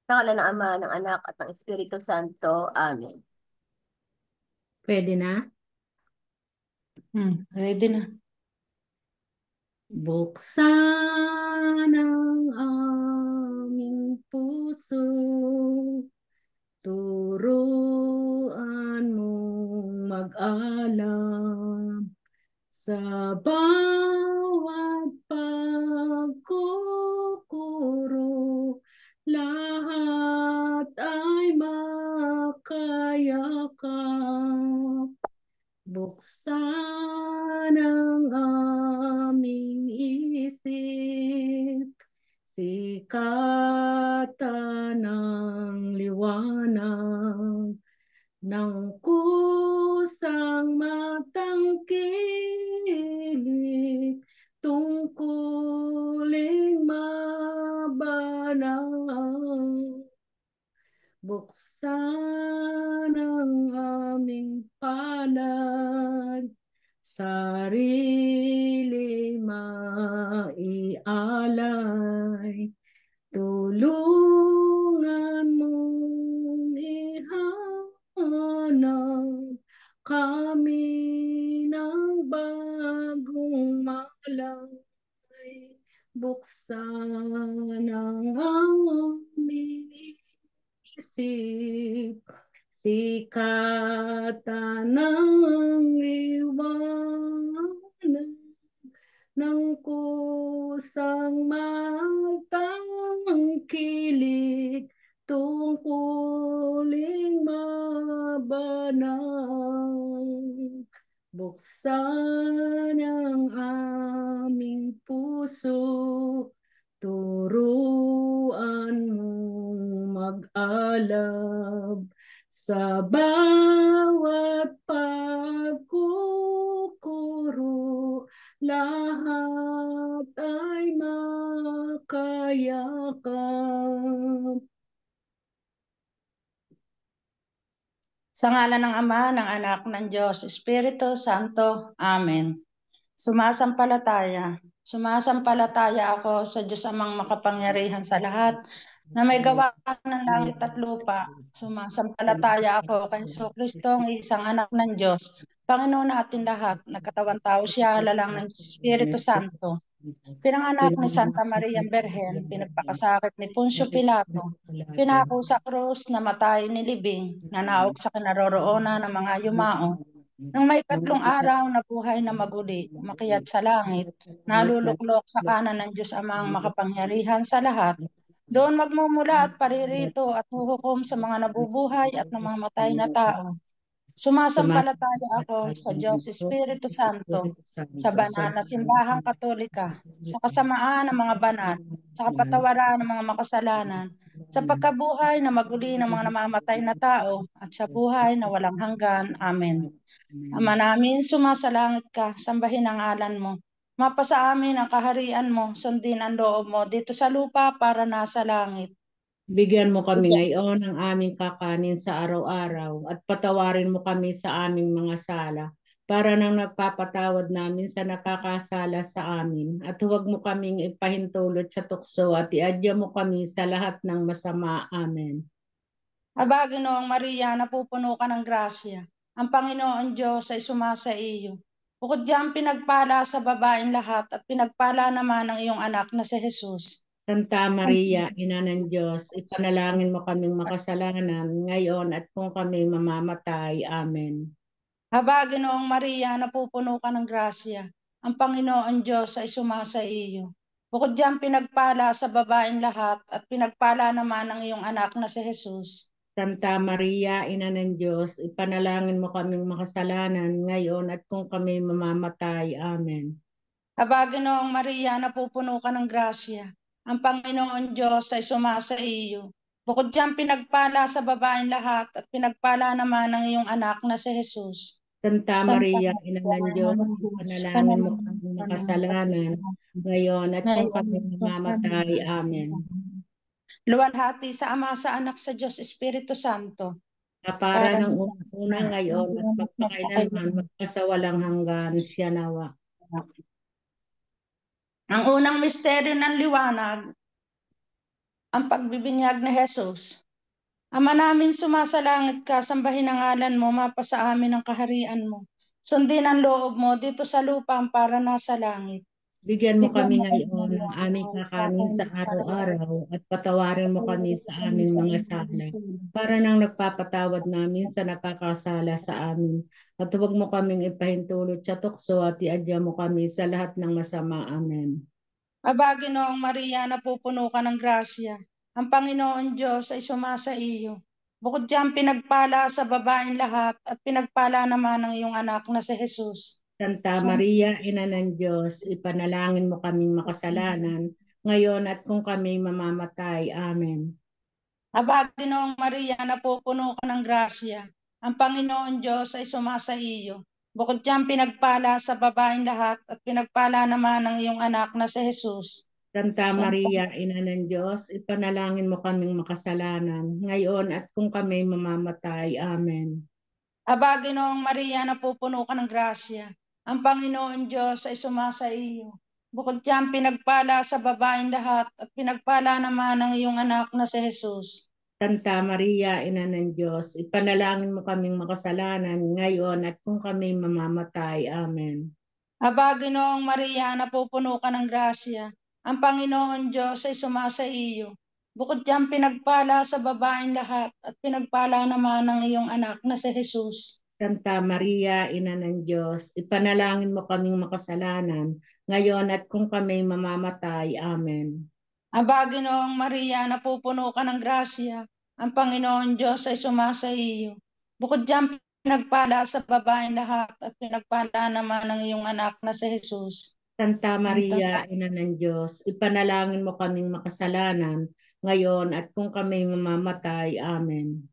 Sa ngala ng Ama, ng Anak, at ng Espiritu Santo. Amen. Pwede na? Ready na. Buksan ang aming puso, turuan mong mag-alam sa bawat pagkukuro, lahat ay makayakap. Buksan ang aming isip, sikatan ng liwanag ng kusang matangkilik, tungkuling mabanal. Buksan ang aming palad, sarili maialay, tulungan mong ihanap kami ng bagong malay. Buksan ang aming isip, sikatan ng liwanag ng kusang matangkilik, tungkuling mabanal. Buksan ang aming puso, turuan mong mag-alab sa bawat pagkukuro, lahat ay makayakap. Sa ngalan ng Ama, ng Anak, ng Diyos, Espiritu Santo. Amen. Sumasampalataya. Sumasampalataya ako sa Diyos Amang makapangyarihan sa lahat, na may gawa ng langit at lupa. Sumasampalataya ako kay Jesucristo, ang isang anak ng Diyos, Panginoon natin lahat. Nagkatawang tao siya, lalang ng Espiritu Santo. Pinanganak ni Santa Maria Berhen, pinagpakasakit ni Poncio Pilato, pinako sa krus, namatay, nilibing, nanaog sa kinaroroonan ng mga yumao. Nang may ikatlong araw, nabuhay na maguli, umakyat sa langit, naluluklok sa kanan ng Diyos Amang makapangyarihan sa lahat. Doon magmumula at paririto at huhukom sa mga nabubuhay at namamatay na tao. Sumasampalataya ako sa Diyos Espiritu Santo, sa banal na simbahang katolika, sa kasamaan ng mga banal, sa kapatawaran ng mga makasalanan, sa pagkabuhay na maguli ng mga namamatay na tao, at sa buhay na walang hanggan. Amen. Ama namin, sumasalangit ka, sambahin ang ngalan mo. Mapasa amin ang kaharian mo, sundin ang loob mo dito sa lupa para nasa langit. Bigyan mo kami ngayon ng aming kakanin sa araw-araw at patawarin mo kami sa aming mga sala para nang nagpapatawad namin sa nakakasala sa amin. At huwag mo kaming ipahintulot sa tukso at iadya mo kami sa lahat ng masama. Amen. Aba, Ginoong Maria, napupuno ka ng grasya. Ang Panginoon Diyos ay sumasa iyo. Bukod diyan, pinagpala sa babaeng lahat at pinagpala naman ang iyong anak na si Jesus. Santa Maria, Ina ng Diyos, ipanalangin mo kaming makasalanan ngayon at kung kami mamamatay. Amen. Aba, Ginoong Maria, napupuno ka ng grasya. Ang Panginoon Diyos ay sumasa iyo. Bukod diyan, pinagpala sa babaeng lahat at pinagpala naman ang iyong anak na si Jesus. Santa Maria, Ina ng Diyos, ipanalangin mo kaming makasalanan ngayon at kung kami mamamatay. Amen. Aba, Ginoong Maria, napupuno ka ng grasya. Ang Panginoon Diyos ay sumasa iyo. Bukod diyan, pinagpala sa babaeng lahat at pinagpala naman ang iyong anak na si Jesus. Santa Santa Maria, Ina Maria, ng Ina Diyos, ng Diyos, ipanalangin mo panalangin kaming ka namin. makasalanan ngayon at kung Ngayon, kami mamamatay. Amen. luwalhati sa Ama, sa Anak, sa Diyos, Espiritu Santo. Kapara Para ng una ngayon at magpakailanman magpasawalang hanggan siya nawa. ang unang misteryo ng liwanag, ang pagbibinyag ni Jesus. Ama namin sumasalangit ka, sambahin ang ngalan mo, mapasa amin ang kaharian mo. Sundin ang loob mo dito sa lupa para nasa langit. Bigyan mo Bigyan kami mo kami ngayon ng aming ng kakanin sa kakainin sa araw-araw. araw-araw at patawarin mo kami sa aming mga sala para nang nagpapatawad namin sa nakakasala sa amin. At huwag mo kaming ipahintulot sa tukso at iadya mo kami sa lahat ng masama. Amen. Aba, Ginoong Maria, napupuno ka ng grasya. Ang Panginoon Diyos ay sumasa iyo. Bukod diyan, pinagpala sa babaeng lahat at pinagpala naman ng iyong anak na si Jesus. Santa Maria, Ina ng Diyos, ipanalangin mo kaming makasalanan, ngayon at kung kami mamamatay. Amen. Aba, Ginoong Maria, napupuno ka ng grasya. Ang Panginoon Diyos ay sumasa iyo. Bukod diyan, pinagpala sa babaeng lahat at pinagpala naman ng iyong anak na si Jesus. Santa Santa Maria, Ina ng Diyos, ipanalangin mo kaming makasalanan, ngayon at kung kami mamamatay. Amen. Aba, Ginoong Maria, napupuno ka ng grasya. Ang Panginoon Diyos ay sumasa iyo. Bukod diyan, pinagpala sa babaeng lahat at pinagpala naman ng iyong anak na si Jesus. Santa Maria, Ina ng Diyos, ipanalangin mo kaming makasalanan, ngayon at kung kami mamamatay. Amen. Aba, Ginoong Maria, napupuno ka ng grasya. Ang Panginoon Diyos ay sumasa iyo. Bukod diyan, pinagpala sa babaeng lahat at pinagpala naman ng iyong anak na si Jesus. Santa Maria, Ina ng Diyos, ipanalangin mo kaming makasalanan, ngayon at kung kami mamamatay. Amen. Aba, Ginoong Maria, napupuno ka ng grasya. Ang Panginoon Diyos ay sumasa iyo. Bukod diyan, pinagpala sa babaeng lahat at pinagpala naman ng iyong anak na si Jesus. Santa Santa Maria, Ina ng Diyos, ipanalangin mo kaming makasalanan, ngayon at kung kami mamamatay. Amen.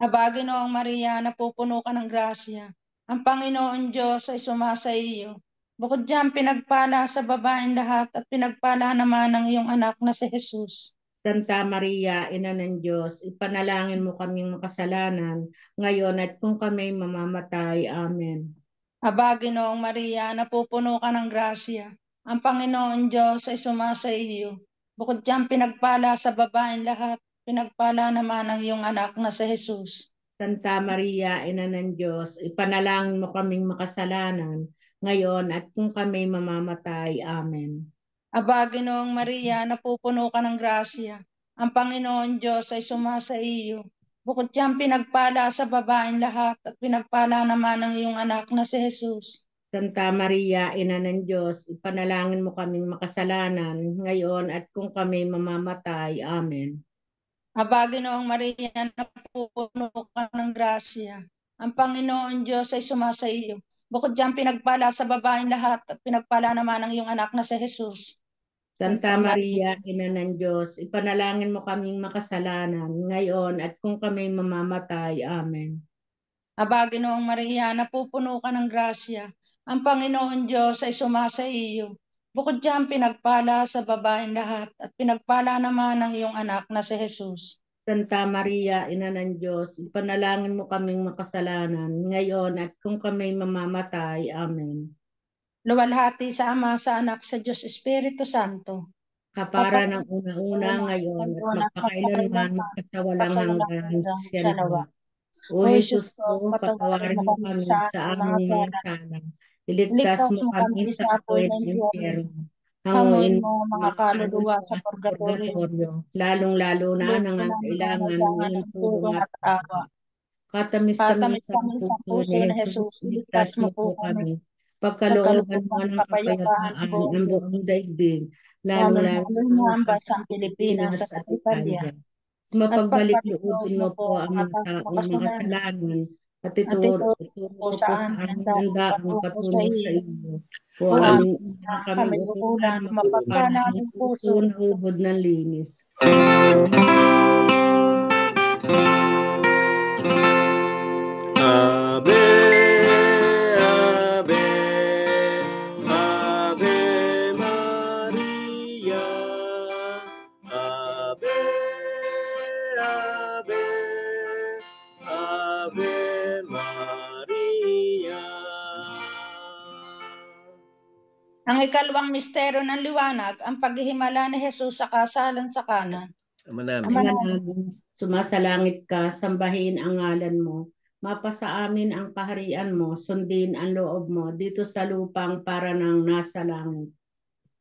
Aba, Ginoong Maria, napupuno ka ng grasya. Ang Panginoon Diyos ay sumasa iyo. Bukod diyan, pinagpala sa babaeng lahat at pinagpala naman ng iyong anak na si Jesus. Santa Maria, Ina ng Diyos, ipanalangin mo kaming makasalanan, ngayon at kung kami mamamatay. Amen. Aba, Ginoong Maria, napupuno ka ng grasya. Ang Panginoon Diyos ay sumasa iyo. Bukod diyan, pinagpala sa babaeng lahat, pinagpala naman ang iyong anak na si Jesus. Santa Maria, Ina ng Diyos, ipanalangin mo kaming makasalanan, ngayon at kung kami mamamatay. Amen. Aba, Ginoong Maria, napupuno ka ng grasya. Ang Panginoon Diyos ay sumasa iyo. Bukod diyan, pinagpala sa babaeng lahat at pinagpala naman ang iyong anak na si Jesus. Santa Maria, Ina ng Diyos, ipanalangin mo kaming makasalanan, ngayon at kung kami mamamatay. Amen. Aba, Ginoong Maria, napupuno ka ng grasya. Ang Panginoon Diyos ay sumasa iyo. Bukod diyan, pinagpala sa babaeng lahat at pinagpala naman ang iyong anak na si Jesus. Santa Santa Maria. Maria, Ina ng Diyos, ipanalangin mo kaming makasalanan, ngayon at kung kami mamamatay. Amen. Aba, Ginoong Maria, napupuno ka ng grasya. Ang Panginoon Diyos ay sumasa iyo. Bukod diyan, pinagpala sa babaeng lahat at pinagpala naman ang iyong anak na si Jesus. Santa Maria, Ina ng Diyos, ipanalangin mo kaming makasalanan, ngayon at kung kami mamamatay. Amen. Luwalhati sa Ama, sa Anak, sa Diyos Espiritu Santo. Kapara ng una-una ngayon at magpakailanman magkasawalang hanggan siya nawa. O O Jesus Jesus ko, ko, patawarin patawarin mo mo kami kami sa sa aming mga aming mga sala. sala. Iligtas Iligtas mo mo kami kami sa sa apoy apoy ng ng impyerno. impyerno. Hanguin Hanguin mo ang mo mga mga kaluluwa kaluluwa sa sa purgatorio. purgatorio, lalong-lalo na Lord, nangangailangan ng kailangan iyong ng tulong tulong at at awa. katamis-tamis Katamis sa kami sa puso puso ni ni Jesus, Jesus. iligtas Iligtas mo mo po po kami. kami. Pagkalooban mo Pagkalooban, ng kapayapaan ang kapayapaan buong ang mundo. buong daigdig, lalong-lalo Lalo na na ang ang bansang bansang Pilipinas Pilipinas at at Italia. Italia. At Mapagbalik pagpapaloob loobin mo mo po po ang ang mga mga taong makasalanan. makasalanan at At ituro ito po mo sa po sa amin ang amin ang daang daang patungo sa patungo sa iyo. iyo. O O aming amin na kami kami ukulan, ukulan, mapagpala mapagpala ang aming puso puso. na ubod ng linis. Ave, Ave, Ave Maria, Ave, Ave, Ave Maria. Ang ikalawang misteryo ng liwanag, ang paghihimala ni Jesus sa kasalan sa Kana. Ama namin. Ama Ama namin, namin, sumasalangit ka, sambahin ang ngalan mo. Mapasa amin ang kaharian mo, sundin ang loob mo dito sa lupang para nang nasa langit.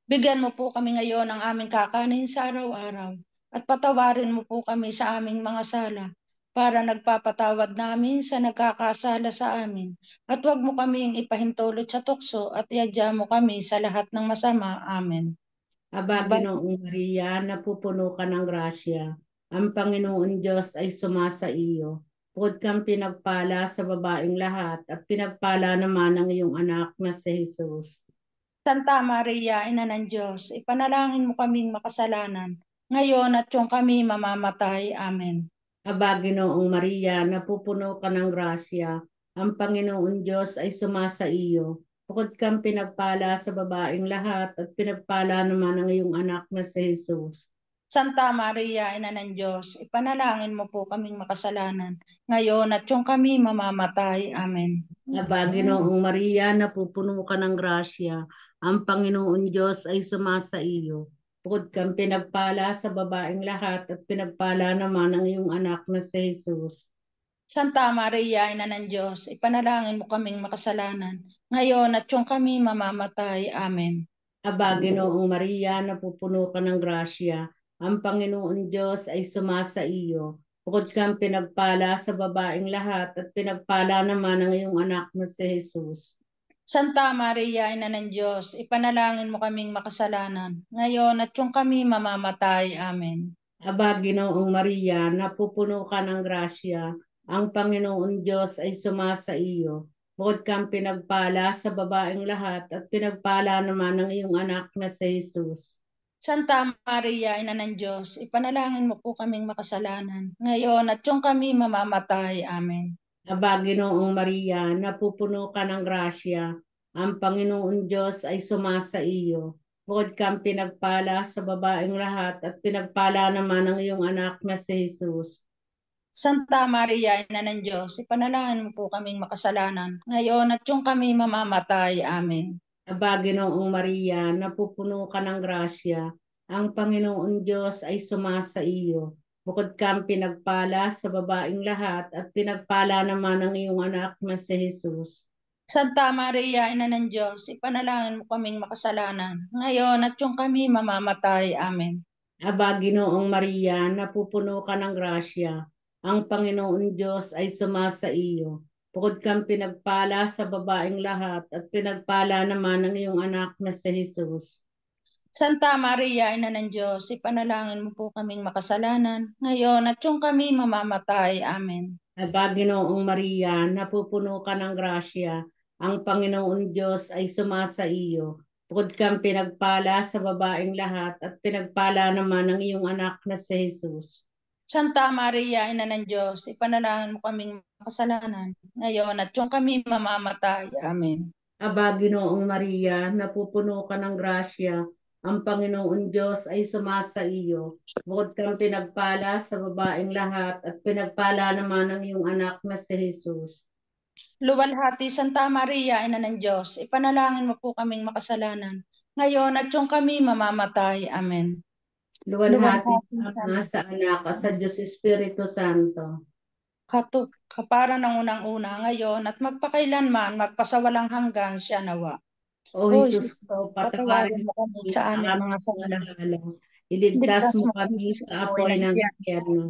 bigyan mo po kami ngayon ng aming kakanin sa araw-araw at patawarin mo po kami sa aming mga sala para nagpapatawad namin sa nagkakasala sa amin. At huwag mo kaming ipahintulot sa tukso at iadya mo kami sa lahat ng masama. Amen. Aba, Aba, Ginoong Maria, napupuno ka ng grasya. Ang Panginoon Diyos ay sumasa iyo. Bukod kang pinagpala sa babaeng lahat at pinagpala naman ang iyong anak na si Jesus. Santa Maria, Ina ng Diyos, ipanalangin mo kaming makasalanan, ngayon at yung kami mamamatay. Amen. Aba, Ginoong Maria, napupuno ka ng grasya. Ang Panginoon Diyos ay sumasa iyo. Bukod kang pinagpala sa babaeng lahat at pinagpala naman ang iyong anak na si Jesus. Santa Maria, Ina ng Diyos, ipanalangin mo po kaming makasalanan, ngayon at yung kami mamamatay. Amen. Aba, Ginoong Maria, napupuno ka ng grasya. Ang Panginoon Diyos ay sumasa iyo. Bukod kang pinagpala sa babaeng lahat at pinagpala naman ang iyong anak na si Jesus. Santa Maria, Ina ng Diyos, ipanalangin mo kaming makasalanan, ngayon at yung kami mamamatay. Amen. Aba, Ginoong Maria, napupuno ka ng grasya. Ang Panginoon Diyos ay sumasa iyo. Bukod kang pinagpala sa babaeng lahat at pinagpala naman ang iyong anak na si Jesus. Santa Maria, Ina ng Diyos, ipanalangin mo kaming makasalanan, ngayon at yung kami mamamatay. Amen. Aba, Ginoong Maria, napupuno ka ng grasya. Ang Panginoon Diyos ay sumasa iyo. Bukod kang pinagpala sa babaeng lahat at pinagpala naman ang iyong anak na si Jesus. Santa Maria, Ina ng Diyos, ipanalangin mo po kaming makasalanan, ngayon at yung kami mamamatay. Amen. Aba, Ginoong Maria, napupuno ka ng grasya. Ang Panginoon Diyos ay sumasa iyo. Bukod kang pinagpala sa babaeng lahat at pinagpala naman ang iyong anak na si Jesus. Santa Maria, Ina ng Diyos, ipanalangin mo po kaming makasalanan, ngayon at yung kami mamamatay. Amen. Aba, Ginoong Maria, napupuno ka ng grasya. Ang Panginoon Diyos ay sumasa iyo. Bukod kang pinagpala sa babaeng lahat at pinagpala naman ang iyong anak na si Jesus. Santa Maria, Ina ng Diyos, ipanalangin mo kaming makasalanan, ngayon at yung kami mamamatay. Amen. Aba, Ginoong Maria, napupuno ka ng grasya. Ang Panginoon Diyos ay sumasa iyo. Bukod kang pinagpala sa babaeng lahat at pinagpala naman ang iyong anak na si Jesus. Santa Maria, Ina ng Diyos, ipanalangin mo po kaming makasalanan, ngayon at yung kami mamamatay. Amen. Aba, Ginoong Maria, napupuno ka ng grasya. Ang Panginoon Diyos ay sumasa iyo. Bukod kang pinagpala sa babaeng lahat at pinagpala naman ang iyong anak na si Jesus. Santa Maria, Ina ng Diyos, ipanalangin mo kaming makasalanan, ngayon at yung kami mamamatay. Amen. Aba, Ginoong Maria, napupuno ka ng grasya. Ang Panginoon Diyos ay sumasa iyo. Bukod kang pinagpala sa babaeng lahat at pinagpala naman ang iyong anak na si Jesus. Luwalhati, Santa Maria, Ina ng Diyos, ipanalangin mo po kaming makasalanan, ngayon at yung kami mamamatay. Amen. Luwalhati sa Ama, sa Anak, at sa Diyos Espiritu Santo. Kapara ng unang-una, ngayon at magpakailanman, magpasawalang hanggan siya nawa. O O Jesus Jesus, ko, patawarin patawarin mo kami mo sa sa aming aming mga mga sala. sala. Iligtas mo kami sa apoy ng impyerno.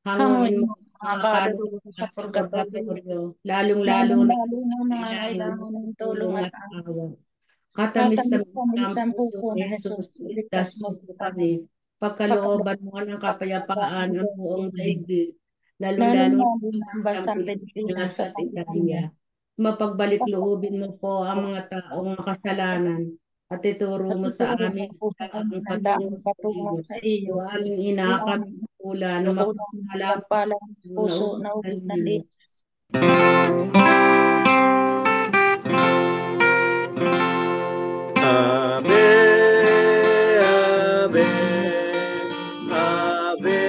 Hanguin mo Hanguin mo ang mga mga kaluluwa kaluluwa sa sa purgatorio, purgatorio, lalong-lalo na lalong-lalo na mga kailangan kailangan ng ng tulong tulong at at awa. awa. Katamis na Katamis kami ang sa puso puso ni na Jesus, Jesus, iligtas iligtas mo mo po kami. kami. Pagkalooban mo ng kapayapaan ang buong daigdig, lalong-lalo Lalong-lalo na ang sa bansang Pilipinas Pilipinas sa at Italia. Italia. Mapagbalik loobin mo po ang mga taong makasalanan at ituro mo sa Ituro mo amin po sa ang kami ang patungo daang sa patungo iyo. sa iyo. O aming ina, kami pula na Lukulan mapagpalang ng palang na puso ubos na ng ubos ng linis. Ave, Ave, Ave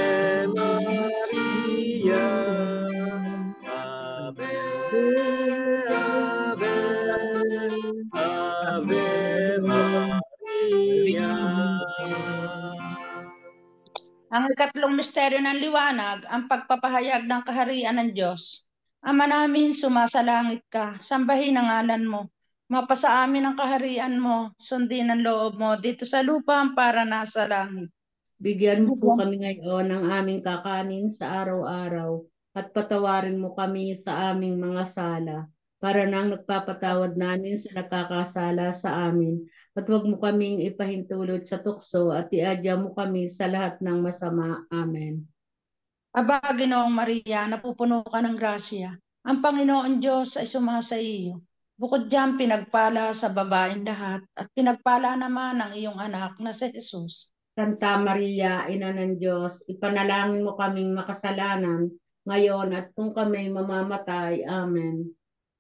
Maria. Ave, Ave, Ave Maria. Ang ikatlong misteryo ng liwanag, ang pagpapahayag ng kaharian ng Diyos. Ama namin, sumasalangit ka, sambahin ang ngalan mo. Mapasa amin ang kaharian mo, sundin ang loob mo dito sa lupa para nasa langit. Bigyan mo po kami ngayon ng aming kakanin sa araw-araw at patawarin mo kami sa aming mga sala para nang nagpapatawad namin sa nakakasala sa amin. At huwag mo kaming ipahintulot sa tukso at iadya mo kami sa lahat ng masama. Amen. Aba, Ginoong Maria, napupuno ka ng grasya. Ang Panginoon Diyos ay sumasa iyo. Bukod diyan, pinagpala sa babaeng lahat at pinagpala naman ang iyong anak na si Jesus. Santa Maria, Ina ng Diyos, ipanalangin mo kaming makasalanan ngayon at kung kami mamamatay. Amen.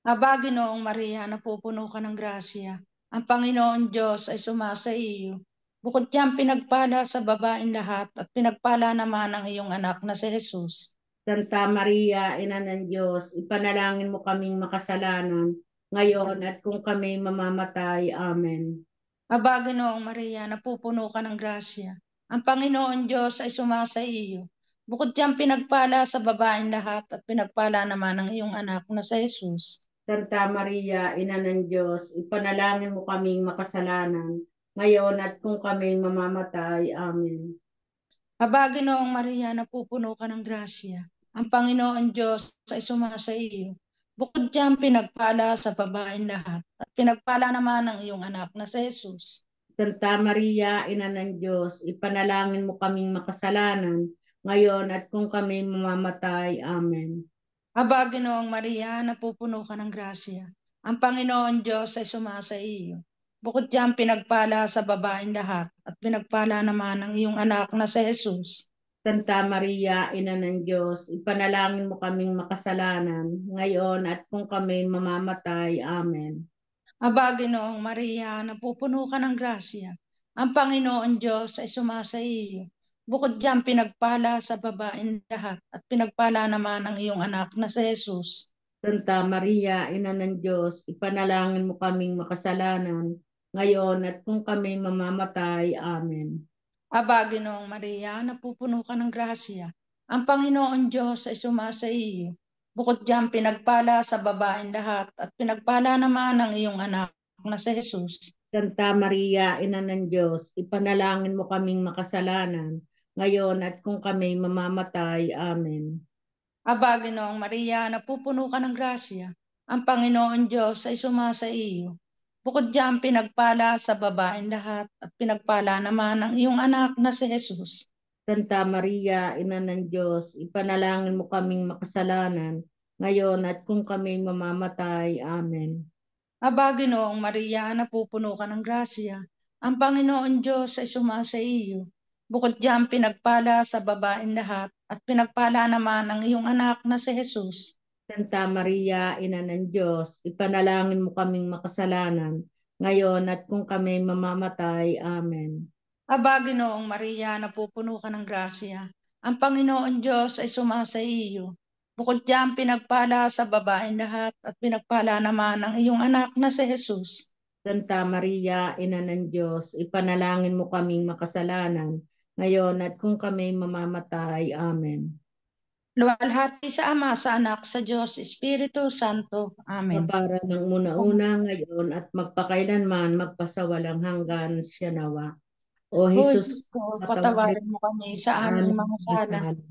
Aba, Ginoong Maria, napupuno ka ng grasya. Ang Panginoon Diyos ay sumasa iyo. Bukod diyan, pinagpala sa babaeng lahat at pinagpala naman ang iyong anak na si Jesus. Santa Maria, Ina ng Diyos, ipanalangin mo kaming makasalanan ngayon at kung kami mamamatay. Amen. Aba, Ginoong Maria, napupuno ka ng grasya. Ang Panginoon Diyos ay sumasa iyo. Bukod diyan, pinagpala sa babaeng lahat at pinagpala naman ang iyong anak na si Jesus. Santa Maria, Ina ng Diyos, ipanalangin mo kaming makasalanan ngayon at kung kami mamamatay. Amen. Aba, Ginoong Maria, napupuno ka ng grasya. Ang Panginoon Diyos ay sumasa iyo. Bukod diyan, pinagpala sa babaeng lahat at pinagpala naman ang iyong anak na si Jesus. Santa Maria, Ina ng Diyos, ipanalangin mo kaming makasalanan ngayon at kung kami mamamatay. Amen. Aba, Ginoong Maria, napupuno ka ng grasya. Ang Panginoon Diyos ay sumasa iyo. Bukod diyan, pinagpala sa babaeng lahat at pinagpala naman ang iyong anak na si Jesus. Santa Maria, Ina ng Diyos, ipanalangin mo kaming makasalanan ngayon at kung kami mamamatay. Amen. Aba, Ginoong Maria, napupuno ka ng grasya. Ang Panginoon Diyos ay sumasa iyo. Bukod diyan, pinagpala sa babaeng lahat at pinagpala naman ang iyong anak na si Jesus. Santa Maria, Ina ng Diyos, ipanalangin mo kaming makasalanan ngayon at kung kami mamamatay. Amen. Aba, Ginoong Maria, napupuno ka ng grasya. Ang Panginoon Diyos ay sumasa iyo. Bukod diyan, pinagpala sa babaeng lahat at pinagpala naman ang iyong anak na si Jesus. Santa Maria, Ina ng Diyos, ipanalangin mo kaming makasalanan ngayon at kung kami mamamatay. Amen. Aba, Ginoong Maria, napupuno ka ng grasya. Ang Panginoon Diyos ay sumasa iyo. Bukod diyan, pinagpala sa babaeng lahat at pinagpala naman ang iyong anak na si Jesus. Santa Maria, Ina ng Diyos, ipanalangin mo kaming makasalanan ngayon at kung kami mamamatay. Amen. Aba, Ginoong Maria, napupuno ka ng grasya. Ang Panginoon Diyos ay sumasa iyo. Bukod diyan, pinagpala sa babaeng lahat at pinagpala naman ang iyong anak na si Jesus. Santa Maria, Ina ng Diyos, ipanalangin mo kaming makasalanan ngayon at kung kami mamamatay. Amen. Aba, Ginoong Maria, napupuno ka ng grasya. Ang Panginoon Diyos ay sumasa iyo. Bukod diyan, pinagpala sa babaeng lahat at pinagpala naman ang iyong anak na si Jesus. Santa Maria, Ina ng Diyos, ipanalangin mo kaming makasalanan ngayon at kung kami mamamatay. Amen. Luwalhati sa Ama, sa Anak, sa Diyos, Espiritu Santo. Amen. Para ng una-una ngayon at magpakailanman magpasawalang hanggan siya nawa. O Hoy, Jesus, Diyos ko, patawarin patawarin mo kami sa sa aming aming mga mga sala. sala.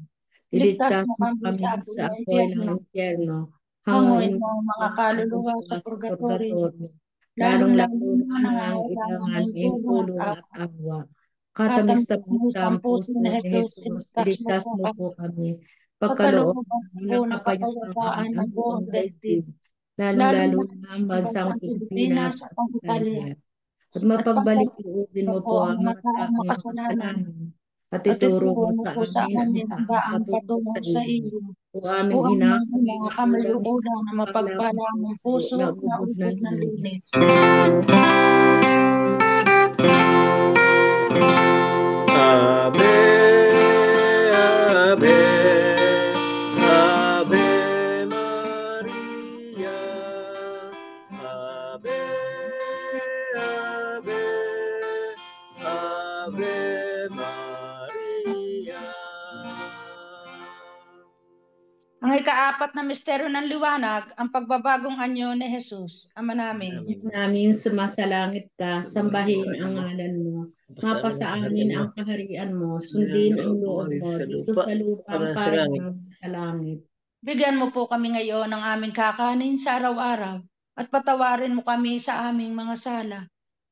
Iligtas Iligtas mo mo kami kami sa apoy sa ng apoy ng impyerno. impyerno. Hanguin Hanguin mo mo ang mga ang kaluluwa sa kaluluwa sa purgatorio. purgatorio. Lalong-lalo Lalong-lalo na na nangangailangan nangangailangan ng ng tulong at tulong at awa. awa. Katamis Katamis-tamis ang ang puso puso ni ni Jesus, Jesus, iligtas mo iligtas po mo kami. po kami. Pagkaloob Pagkalooban mo po ng ng kapayapaan kapayapaan ang ng buong buong daigdig, daigdig, lalo lalong-lalo na na sa ang bansang bansang Pilipinas Pilipinas at at ang Italia. Italia. At At mapagbalik pagkalooban din mo mo po po ang ang mga mga taong taong makasalanan makasalanan at at ituro ituro mo mo sa po sa amin ang amin ang daang daang patungo patungo sa sa iyo. iyo. O O aming aming hinahamon mga ng ulang kamayuudan na paglaang mapagpala ng puso puso na na ubod ng ubod ng linis. linis. Ave, Ave, Ave Maria, Ave, Ave, Ave Maria. Ang ikaapat na misteryo ng liwanag, ang pagbabagong anyo ni Jesus, Ama namin. namin sumasalangit ka, sambahin ang ngalan mo. Mapasa amin ang kaharian mo, sundin ang loob mo dito sa lupa para sa langit. Bigyan mo po kami ngayon ng aming kakanin sa araw-araw at patawarin mo kami sa aming mga sala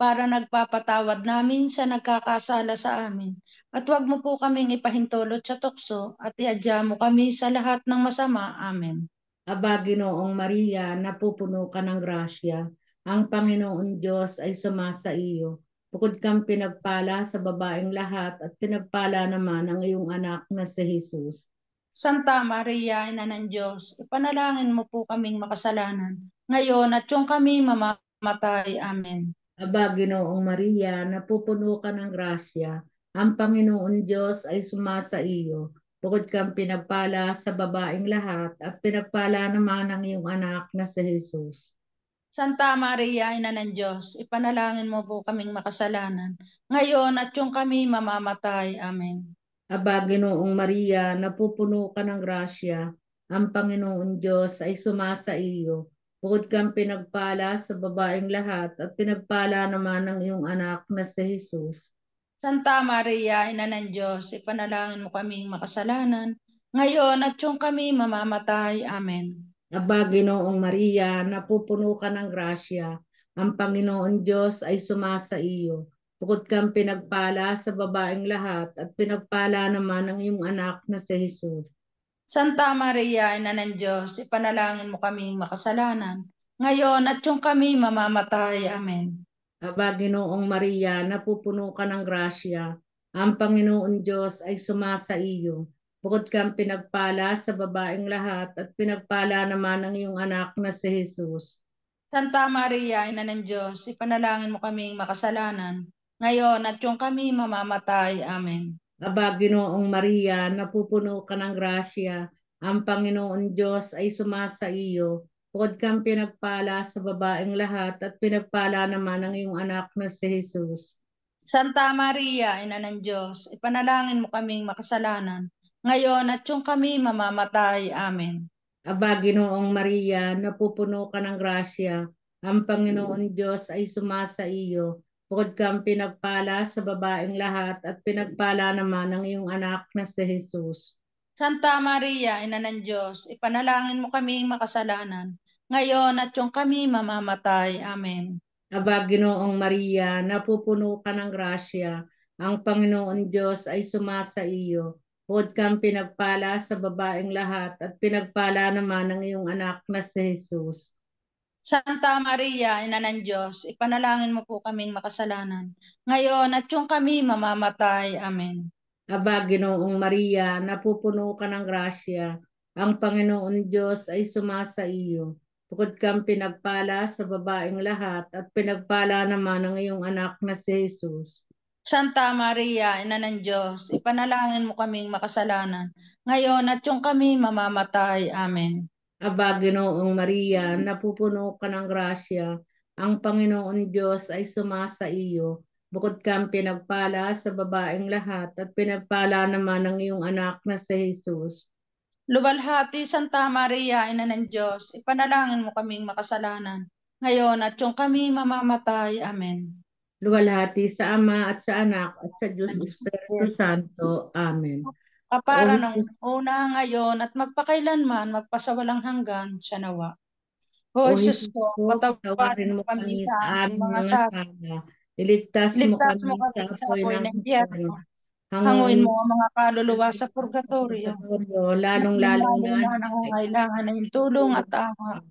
para nagpapatawad namin sa nagkakasala sa amin. At huwag mo po kaming ipahintulot sa tukso at iadya mo kami sa lahat ng masama. Amen. Aba, Ginoong Maria, napupuno ka ng grasya. Ang Panginoon Diyos ay sumasa iyo. Bukod kang pinagpala sa babaeng lahat at pinagpala naman ang iyong anak na si Jesus. Santa Maria, Ina ng Diyos, ipanalangin mo po kaming makasalanan, ngayon at yung kami mamamatay. Amen. Aba, Ginoong Maria, napupuno ka ng grasya. Ang Panginoon Diyos ay sumasa iyo. Bukod kang pinagpala sa babaeng lahat at pinagpala naman ang iyong anak na si Jesus. Santa Maria, Ina ng Diyos, ipanalangin mo po kaming makasalanan, ngayon at yung kami mamamatay. Amen. Aba, Ginoong Maria, napupuno ka ng grasya. Ang Panginoon Diyos ay sumasa iyo. Bukod kang pinagpala sa babaeng lahat at pinagpala naman ang iyong anak na si Jesus. Santa Maria, Ina ng Diyos, ipanalangin mo kaming makasalanan, ngayon at yung kami mamamatay. Amen. Aba, Ginoong Maria, napupuno ka ng grasya. Ang Panginoon Diyos ay sumasa iyo. Bukod kang pinagpala sa babaeng lahat at pinagpala naman ang iyong anak na si Jesus. Santa Maria, Ina ng Diyos, ipanalangin mo kaming makasalanan, ngayon at yung kami mamamatay. Amen. Aba, Ginoong Maria, napupuno ka ng grasya. Ang Panginoon Diyos ay sumasa iyo. Bukod kang pinagpala sa babaeng lahat at pinagpala naman ang iyong anak na si Jesus. Santa Maria, Ina ng Diyos, ipanalangin mo kaming makasalanan, ngayon at yung kami mamamatay. Amen. Aba, Ginoong Maria, napupuno ka ng grasya. Ang Panginoon Diyos ay sumasa iyo. Bukod kang pinagpala sa babaeng lahat at pinagpala naman ang iyong anak na si Jesus. Santa Maria, Ina ng Diyos, ipanalangin mo kaming makasalanan, ngayon at yung kami mamamatay. Amen. Aba, Ginoong Maria, napupuno ka ng grasya. Ang Panginoon Diyos ay sumasa iyo. Bukod kang pinagpala sa babaeng lahat at pinagpala naman ang iyong anak na si Jesus. Santa Maria, Ina ng Diyos, ipanalangin mo kaming makasalanan, ngayon at yung kami mamamatay. Amen. Aba, Ginoong Maria, napupuno ka ng grasya. Ang Panginoon Diyos ay sumasa iyo. Bukod kang pinagpala sa babaeng lahat at pinagpala naman ang iyong anak na si Jesus. Santa Maria, Ina ng Diyos, ipanalangin mo po kaming makasalanan, ngayon at yung kami mamamatay. Amen. Aba, Ginoong Maria, napupuno ka ng grasya. Ang Panginoon Diyos ay sumasa iyo. Bukod kang pinagpala sa babaeng lahat at pinagpala naman ang iyong anak na si Jesus. Santa Maria, Ina ng Diyos, ipanalangin mo kaming makasalanan, ngayon at yung kami mamamatay. Amen. Aba, Ginoong Maria, napupuno ka ng grasya. Ang Panginoon Diyos ay sumasa iyo. Bukod kang pinagpala sa babaeng lahat at pinagpala naman ang iyong anak na si Jesus. Luwalhati, Santa Maria, Ina ng Diyos, ipanalangin mo kaming makasalanan, ngayon at yung kami mamamatay. Amen. Luwalhati sa Ama at sa Anak at sa Diyos Espiritu Santo. Amen. Kapara O ng Jesus, una, ngayon at magpakailanman, magpasawalang hanggan siya nawa. O O Jesus Jesus ko, ko, patawarin patawarin mo mo kami kami sa sa aming aming mga mga sala. sala. Iligtas mo Iligtas mo kami kami sa sa apoy apoy ng ng impyerno. impyerno. Hanguin Hanguin mo ang mga kaluluwa sa purgatorio. purgatorio, lalong-lalo Lalo na na nangangailangan ng tulong at awa.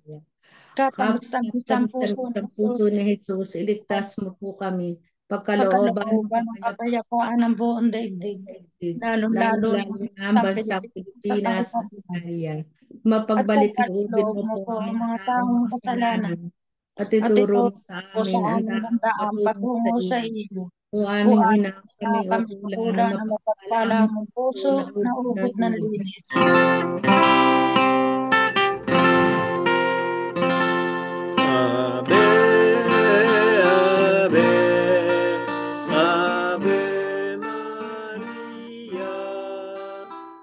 Kapamis-tamis puso Kapag ng sa Jesus, puso ni Jesus, iligtas mo po kami. Pagkalooban ng pagkalooban ng kapayapaan ng buong daigdig. Lalo-lalo lalong-lalo na na ang sa bansang Pilipinas Pilipinas sa at kasalukuyan. Italia. At Mapagbalik loobin pagkaloob mo mo po po ang ang mga mga taong taong kasalanan makasalanan at at ituro ito mo sa po sa amin ang amin ang daang daang patungo sa iyo. iyo. O O aming ina, aming kami kami ukula na pagkukulan na mapagpala mapagpala ang mong puso puso na na ubod ng ubod ng linis. linis. Ave, Ave, Ave Maria,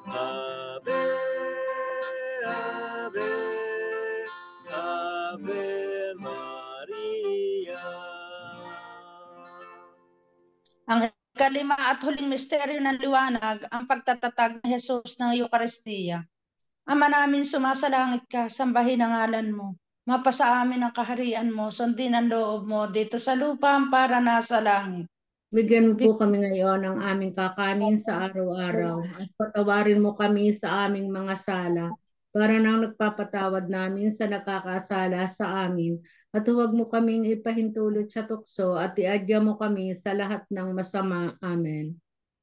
Ave, Ang ikalima at huling misteryo ng liwanag, ang pagtatatag ni Jesus ng Eucharistia. Ama namin, sumasalangit ka, sambahin ang ngalan mo. Mapasa amin ang kaharian mo, sundin ang loob mo dito sa lupa para nasa langit. Bigyan mo po kami ngayon ng aming kakanin sa araw-araw at patawarin mo kami sa aming mga sala para nang nagpapatawad namin sa nakakasala sa amin. At huwag mo kaming ipahintulot sa tukso at iadya mo kami sa lahat ng masama. Amen.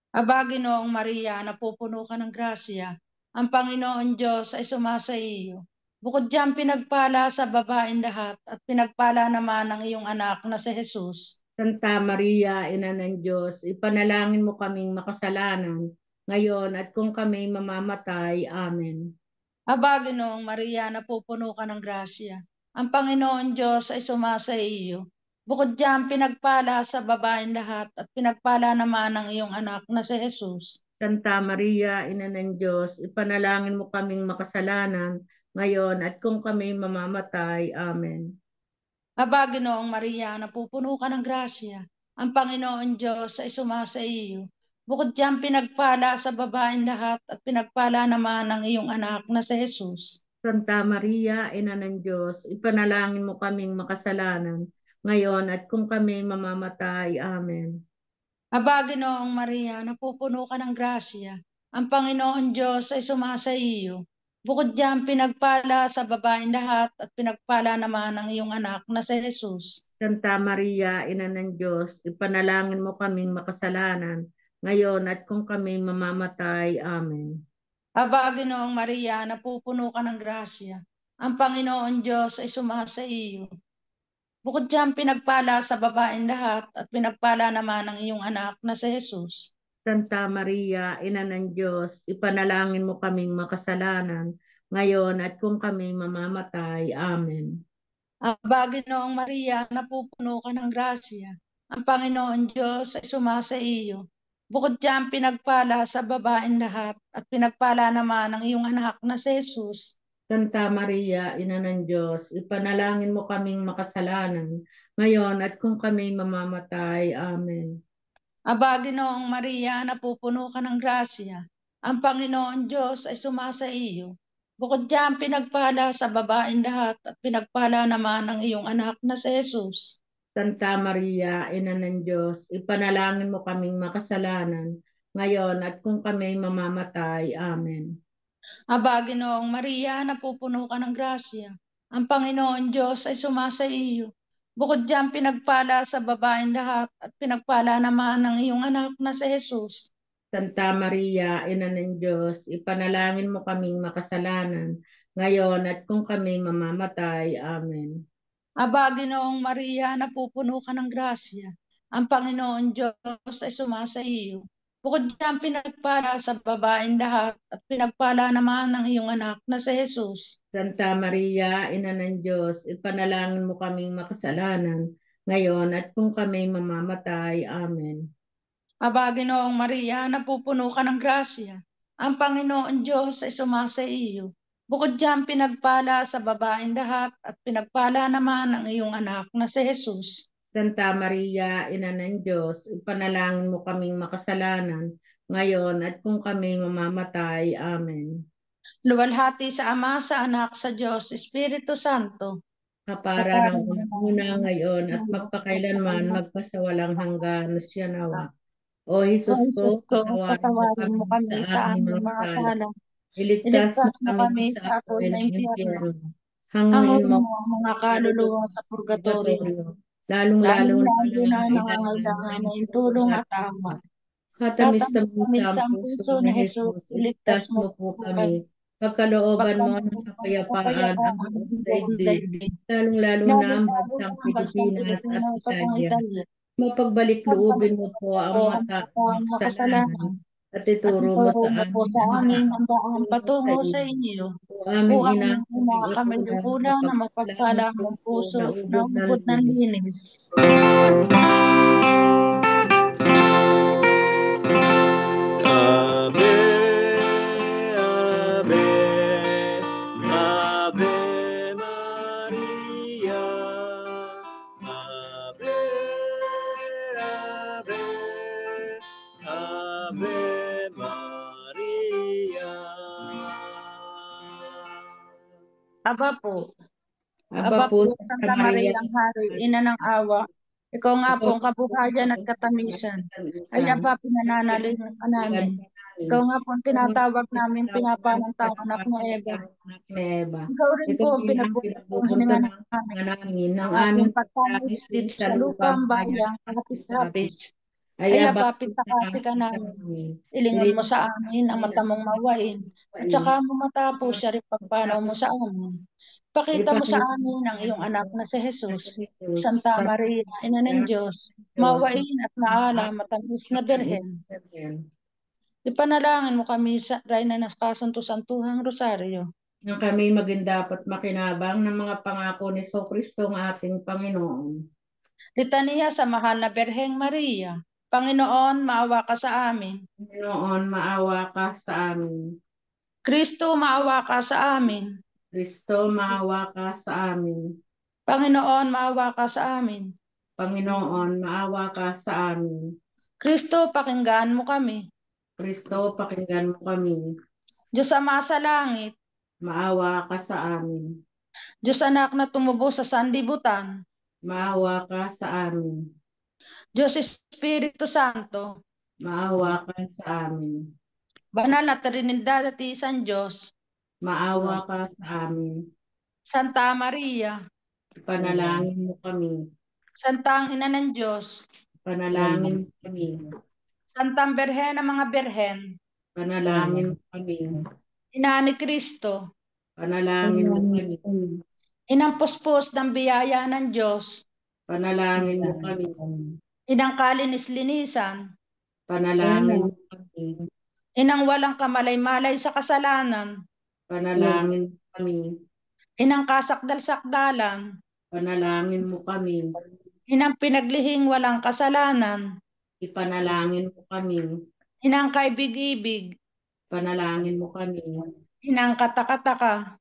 Aba, Ginoong Maria, napupuno ka ng grasya. Ang Panginoon Diyos ay sumasa iyo. Bukod diyan, pinagpala sa babaeng lahat at pinagpala naman ang iyong anak na si Jesus. Santa Maria, Ina ng Diyos, ipanalangin mo kaming makasalanan ngayon at kung kami mamamatay. Amen. Aba, Ginoong Maria, napupuno ka ng grasya. Ang Panginoon Diyos ay sumasa iyo. Bukod diyan, pinagpala sa babaeng lahat at pinagpala naman ang iyong anak na si Jesus. Santa Maria, Ina ng Diyos, ipanalangin mo kaming makasalanan ngayon at kung kami mamamatay. Amen. Aba, Ginoong Maria, napupuno ka ng grasya. Ang Panginoon Diyos ay sumasa iyo. Bukod diyan, pinagpala sa babaeng lahat at pinagpala naman ang iyong anak na si Jesus. Santa Maria, Ina ng Diyos, ipanalangin mo kaming makasalanan ngayon at kung kami mamamatay. Amen. Aba, Ginoong Maria, napupuno ka ng grasya. Ang Panginoon Diyos ay sumasa iyo. Bukod diyan, pinagpala sa babaeng lahat at pinagpala naman ang iyong anak na si Jesus. Santa Maria, Ina ng Diyos, ipanalangin mo kaming makasalanan ngayon at kung kami mamamatay. Amen. Aba, Ginoong Maria, napupuno ka ng grasya. Ang Panginoon Diyos ay sumasa iyo. Bukod diyan, pinagpala sa babaeng lahat at pinagpala naman ang iyong anak na si Jesus. Santa Maria, Ina ng Diyos, ipanalangin mo kaming makasalanan ngayon at kung kami mamamatay. Amen. Aba, Ginoong Maria, napupuno ka ng grasya. Ang Panginoon Diyos ay sumasa iyo. Bukod diyan, pinagpala sa babaeng lahat at pinagpala naman ang iyong anak na si Jesus. Santa Maria, Ina ng Diyos, ipanalangin mo kaming makasalanan ngayon at kung kami mamamatay. Amen. Aba, Ginoong Maria, napupuno ka ng grasya. Ang Panginoon Diyos ay sumasa iyo. Bukod diyan, pinagpala sa babaeng lahat at pinagpala naman ang iyong anak na si Jesus. Santa Maria, Ina ng Diyos, ipanalangin mo kaming makasalanan ngayon at kung kami mamamatay. Amen. Aba, Ginoong Maria, napupuno ka ng grasya. Ang Panginoon Diyos ay sumasa iyo. Bukod diyan, pinagpala sa babaeng lahat at pinagpala naman ang iyong anak na si Jesus. Santa Maria, Ina ng Diyos, ipanalangin mo kaming makasalanan ngayon at kung kami mamamatay. Amen. Aba, Ginoong Maria, napupuno ka ng grasya. Ang Panginoon Diyos ay sumasa iyo. Bukod diyan, pinagpala sa babaeng lahat at pinagpala naman ang iyong anak na si Jesus. Santa Maria, Ina ng Diyos, ipanalangin mo kaming makasalanan ngayon at kung kami mamamatay. Amen. Aba, Ginoong Maria, napupuno ka ng grasya. Ang Panginoon Diyos ay sumasa iyo. Bukod diyan, pinagpala sa babaeng lahat at pinagpala naman ang iyong anak na si Jesus. Santa Maria, Ina ng Diyos, ipanalangin mo kaming makasalanan ngayon at kung kami mamamatay. Amen. Luwalhati sa Ama, sa Anak, sa Diyos, Espiritu Santo. Kapara ng una ngayon at magpakailanman magpasawalang hanggan. Siya nawa. O O Jesus Jesus ko, ko, patawarin mo kami sa aming mga mga sala. sala. Iligtas mo Iligtas mo kami kami sa sa apoy apoy ng ng impyerno. impyerno. Hanguin Hanguin mo mo ang mga kaluluwa sa purgatorio. lalong-lalo na Lalo na nangangailangan nangangailangan ng ng tulong tulong at at awa. katamis-tamis Sa ang puso puso ni ni Jesus, Jesus, iligtas iligtas mo mo po po kami. kami. Pagkalooban mo ng kapayapaan ang Kapayapaan buong ng buong daigdig, daigdig. lalong-lalo na ang Lalo bansang ang bansang Pilipinas at Pilipinas at ang Italia. Italia. Mapagbalik loobin mo po ang Po mga ang taong makasalanan makasalanan. at At ituro mo ituro sa mo po amin sa ang amin ang daan daan patungo sa sa iyo. inyo. O O aming ina, aming ina, kami lukulang na mapagpala ng puso na ubod ng linis. Ave, Ave, Ave Maria, Ave, Ave Ave Maria. Aba po. Aba Aba po, po, Santa Santa Maria, Maria ang Hari, Ina ng Awa, ikaw nga po ang kabuhayan at katamisan. Kaya pa pinananalingan ka namin. Ikaw nga po ang tinatawag namin pinapanang anak ni Eva. Ikaw rin po ang pinagbubuntan hininga namin. ng Ang aming ating pagtangis dito sa lupa ang bayang kahapis-hapis. Kaya papit na kasi ka namin. Ilingon mo sa amin ang mata mong mawain. At saka mo matapos siya rin pagpanaw mo sa amin. Pakita mo sa amin ang iyong anak na si Jesus. Santa Maria, Ina ng Diyos, mawain at maala, matamis na Birhen. Ipanalangin mo kami sa Reyna ng Kasanto-Santuhang Rosaryo. Nang kami maging dapat makinabang ng mga pangako ni Kristo ng ating Panginoon. Litania sa mahal na Birheng Maria. Panginoon, maawa ka sa amin. Panginoon, maawa ka sa amin. Kristo, maawa ka sa amin. Kristo, maawa ka sa amin. Panginoon, maawa ka sa amin. Panginoon, maawa ka sa amin. Kristo, pakinggan mo kami. Kristo, pakinggan mo kami. Diyos Ama sa langit. Maawa ka sa amin. Diyos Anak na tumubo sa sanlibutan. Maawa ka sa amin. Diyos Espiritu Santo. Maawa ka sa amin. Banal na Trinidad at Isang Diyos. Maawa ka sa amin. Santa Maria. Panalangin mo kami. Santang Ina ng Diyos. Panalangin mo kami. Santang Birhen ng mga Birhen. Panalangin mo kami. Ina ni Kristo. Panalangin mo kami. Inang puspos ng biyaya ng Diyos. Panalangin mo kami. Inang kalinis-linisan. Panalangin mo kami. Inang walang kamalay-malay sa kasalanan. Panalangin mo kami. Inang kasakdal-sakdalan. Panalangin mo kami. Inang pinaglihing walang kasalanan. Ipanalangin mo kami. Inang kaibig-ibig. Panalangin mo kami. Inang katakataka.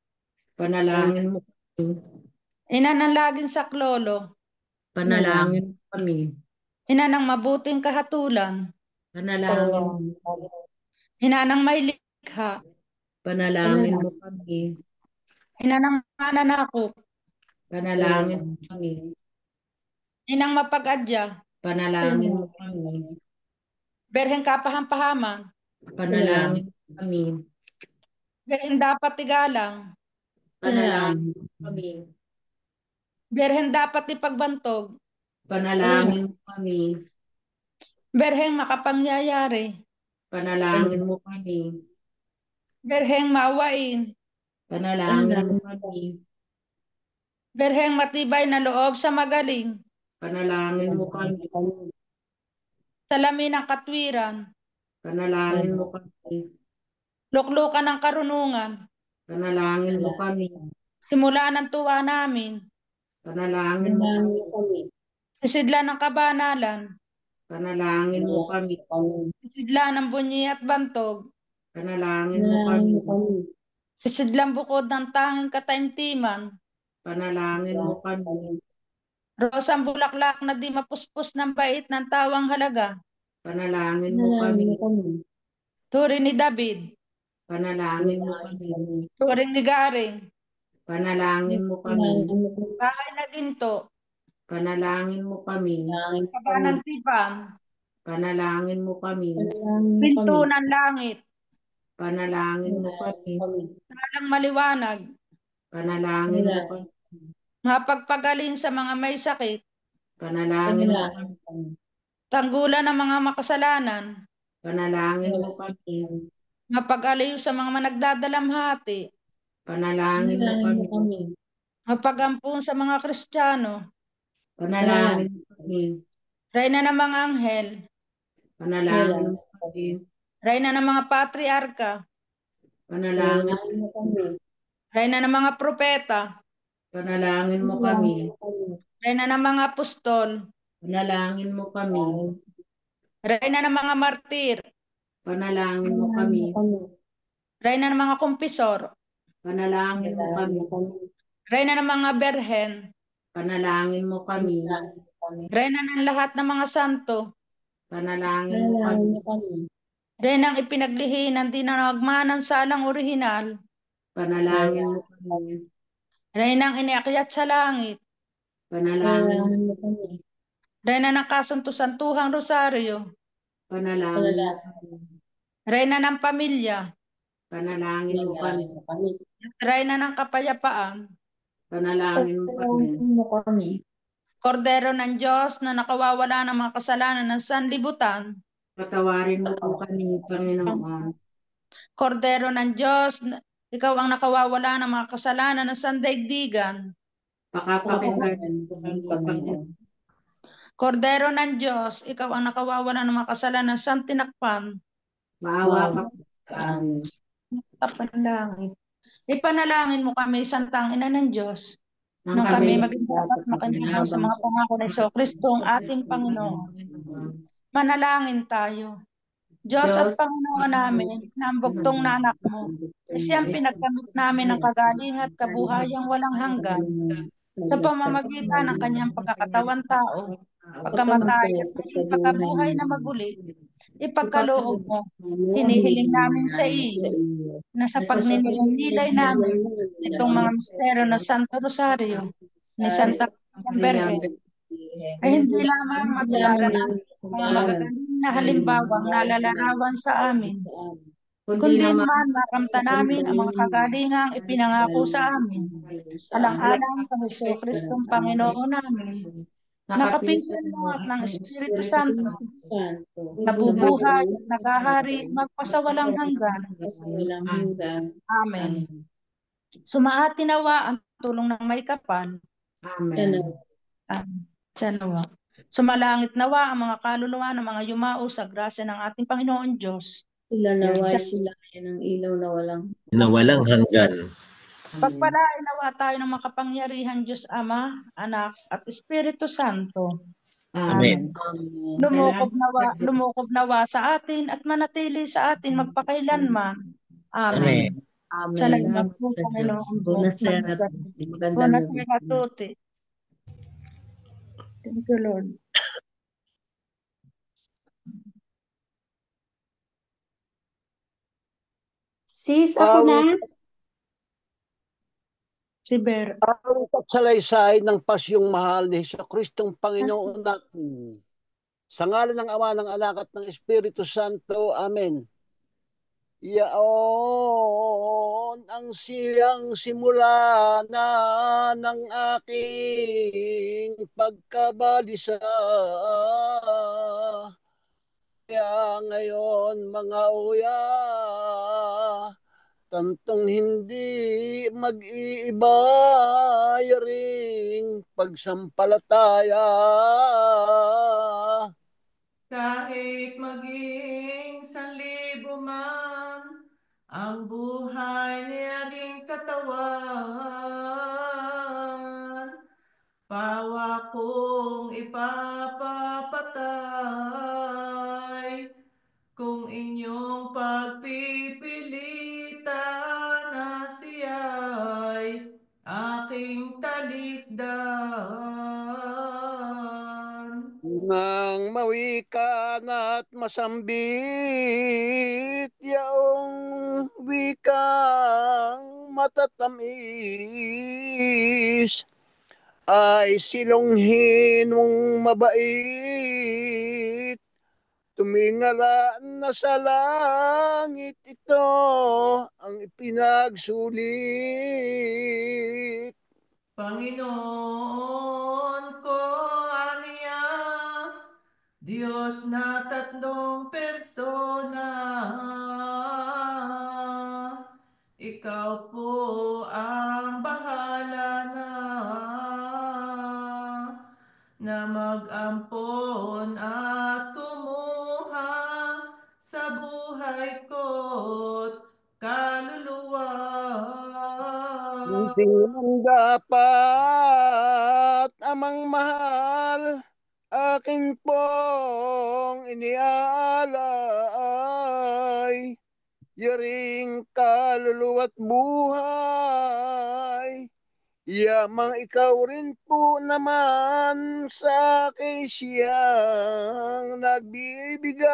Panalangin mo kami. Ina ng laging saklolo. Panalangin mo kami. Ina ng mabuting kahatulan. Panalangin mo. Ina ng may likha. Panalangin mo kami. Ina ng mananakop. Panalangin mo kami. Inang mapag-adya. Panalangin mo kami. Berheng kapaham-pahaman. Panalangin mo kami. Berheng dapat igalang. Panalangin mo kami. Berheng dapat ipagbantog. Panalangin mo kami. Berheng makapangyayari. Panalangin mo kami. Berheng maawain. Panalangin mo kami. Berheng matibay na loob sa magaling. Panalangin mo kami. Salamin ng katwiran. Panalangin mo kami. Luklukan ng karunungan. Panalangin mo kami. Simula ng tuwa namin. Panalangin mo kami. Sisidla ng kabanalan. Panalangin mo kami. Sisidla ng bunyi at bantog. Panalangin mo kami. Sisidlang bukod ng tanging kataimtiman. Panalangin mo kami. Rosang bulaklak na di mapuspos ng bait ng tawang halaga. Panalangin mo kami. Turing ni David. Panalangin mo kami. Turing ni Garing. Panalangin mo kami. Bahay na ginto. Panalangin mo kami. Kabanang tipan. Panalangin mo kami. Pinto ng langit. Panalangin mo kami. Salang maliwanag. Panalangin mo kami. Mapagpagaling sa mga may sakit. Panalangin mo kami. Tanggulan ng mga makasalanan. Panalangin mo kami. Mapag-aliw sa mga nagdadalamhati. Panalangin mo kami. Mapag-ampun sa mga Kristiyano. Panalangin mo kami. Reyna ng mga anghel. Panalangin mo kami. Reyna ng mga patriarka. Panalangin mo kami. Reyna ng mga propeta. Panalangin mo kami. Reyna ng mga apostol. Panalangin mo kami. Reyna ng mga martir. Panalangin mo kami. Reyna ng mga kumpisor. Panalangin mo kami. Reyna ng mga berhen. Panalangin mo kami. Reyna ng lahat ng mga santo. Panalangin mo kami. Renang ipinaglihinan din na nagmanan sa alang orihinal. Panalangin mo kami. Renang iniakyat sa langit. Panalangin mo kami. Reyna ng kasunto-santuhang rosaryo. Panalangin mo kami. Reyna ng pamilya. Panalangin mo kami. Reyna ng kapayapaan. Panalangin mo kami. Kordero ng Diyos na nakawawala ng mga kasalanan ng sanlibutan. Patawarin mo po kami, Panginoon. Kordero ng Diyos, ikaw ang nakawawala ng mga kasalanan ng sandaigdigan. Pakapakinggan mo kami, Panginoon. Kordero ng Diyos, ikaw ang nakawawala ng mga kasalanan ng santinakpan. Maawa ka sa amin. Panalangin. Ipanalangin mo kami, Santang Ina ng Diyos, Nang nang kami kami maging dapat makanyahan sa mga pangako ni Kristo ang ating Panginoon. Manalangin tayo. Diyos at Panginoon namin, na ang bugtong na anak mo, siyang pinagkamit namin ng kagaling at kabuyahang walang hanggan sa pamamagitan ng kanyang pagkakatawan tao, pagkamatay at maging pagkabuhay na maguli. Ipagkaloob mo, hinihiling namin sa iyo na sa pagninilay namin itong mga misteryo ng Santo Rosario ni Santa Virgen ay hindi lamang matularan namin mga magagaling na halimbawang nalalarawan sa amin, kundi naman makamta namin ang mga kagalingang ipinangako sa amin, alang-alang sa Hesus Kristong Panginoon namin, nakapisan mo at ng Espiritu Santo, nabubuhay at nagahari magpasawalang hanggan. Amen. Sumaati nawa ang tulong ng may kapal. Amen. Sanawa. Sumalangit nawa ang mga kaluluwa ng mga yumao sa grasya ng ating Panginoon Diyos. Sila naway sila ng ilaw Na walang hanggan. Pagpalain nawa tayo ng makapangyarihan Diyos Ama, Anak at Espiritu Santo. Amen. Lumukob nawa sa atin at manatili sa atin magpakailanman. Amen. Salamat po, Panginoon. Buonasera. Buonasera a tutti. Thank you, Lord. Sis, ako na? Si Ber. Ang salaysay ng pasyong mahal ni Hesus Kristong Panginoon natin. Sa ngalan ng Ama, ng Anak at ng Espiritu Santo. Amen. Yaon ang siyang simula na ng aking pagkabalisa. Kaya ngayon mga uya, tantong hindi mag-iiba yaring pagsampalataya. Kahit maging 1,000 man ang buhay ni aking katawan, pawa kong ipapapatay kung inyong pagpipilitan na siya'y aking talikdan. Nang mawikan at masambit, yaong wikang matatamis, ay silonghin mong mabait. Tumingala na sa langit ito ang ipinagsulit. Panginoon ko, aniya, Diyos na 3 persona, ikaw po ang bahala na mag-ampon at kumuha sa buhay ko't kaluluwa. Hindi man dapat, amang mahal, akin pong iniaalay, yaring kaluluwa't buhay. Yamang ikaw rin po naman sa akin siyang nagbibigay.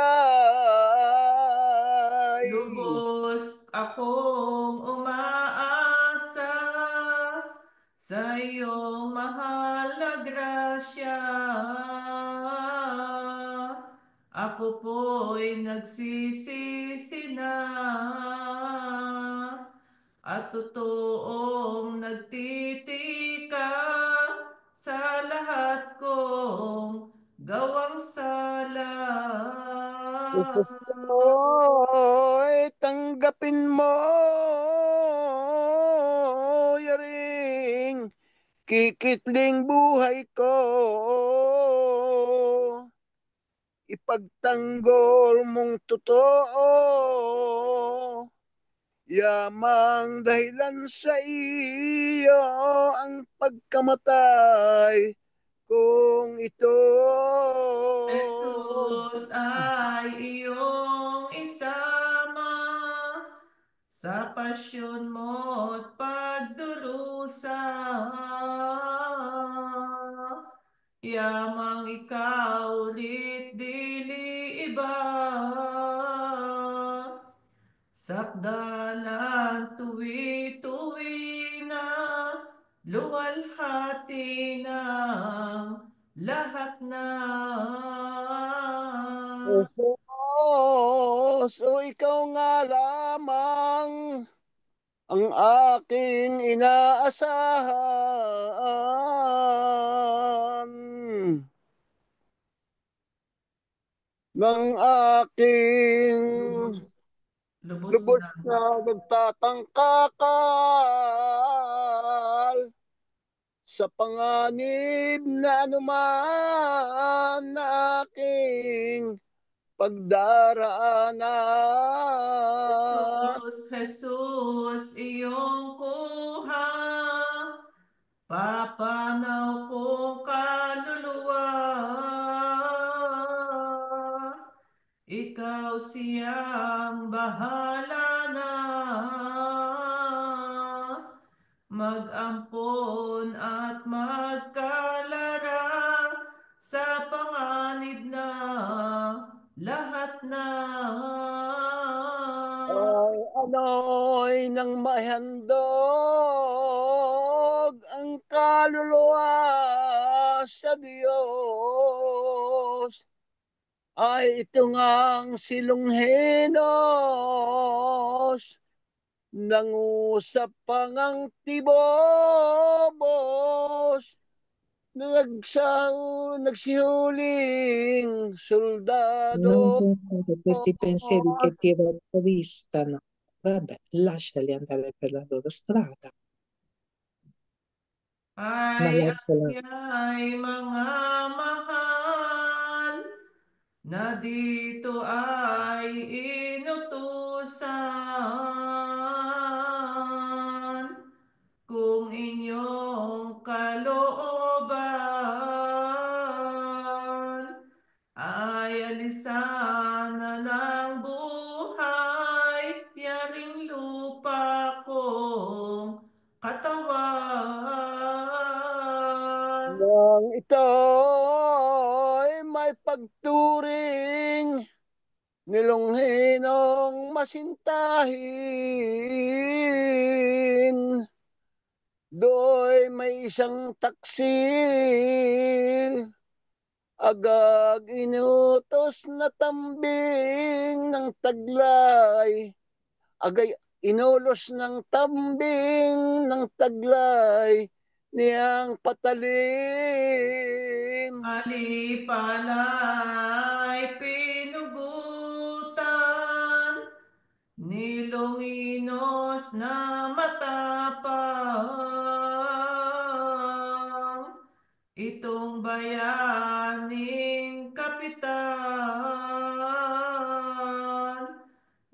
ako po'y nagsisisi na at totoong nagtitika sa lahat kong gawang sala. Jesus ko'y tanggapin mo, yaring kikitling buhay ko. Ipagtanggol mong totoo, yamang dahilan sa iyo ang pagkamatay kung ito. Jesus ay iyong isama sa pasyon mo't pagdurusa. Yamang ikaw ulit dili iba, sakdalan tuwi-tuwi na luwalhati ng lahat na. Jesus, o ikaw nga lamang ang aking inaasahan ng aking Lubos lubos na. na nagtatangkakal sa panganib na anuman na aking pagdaraanan. Jesus, iyong kuha, papanaw kong kaluluwa. Ikaw siyang bahala na mag-ampon at magkalara sa panganib na lahat na. Ay ano'y nang mahandog ang kaluluwa sa Diyos. Ay ito ngang silunghenos, nangusap pangang tibobos, nagsihuling soldado. Non comprendo questi pensieri che ti rattristano. Vabbè, lasciali andare per la loro strada. Ma Ay lasciala. ay mga mahal, na dito ay inutusan. Kung inyong kalooban ay alisan na ng buhay, yaring lupa kong katawan. Nang ito'y may pagturing, nilunghinong masintahin, do'y may isang taksil, agag inutos na tambing ng taglay, agay inulos ng tambing ng taglay, niyang patalim. Alipalay pinugutan, nilonginos na matapang, itong bayaning kapitan,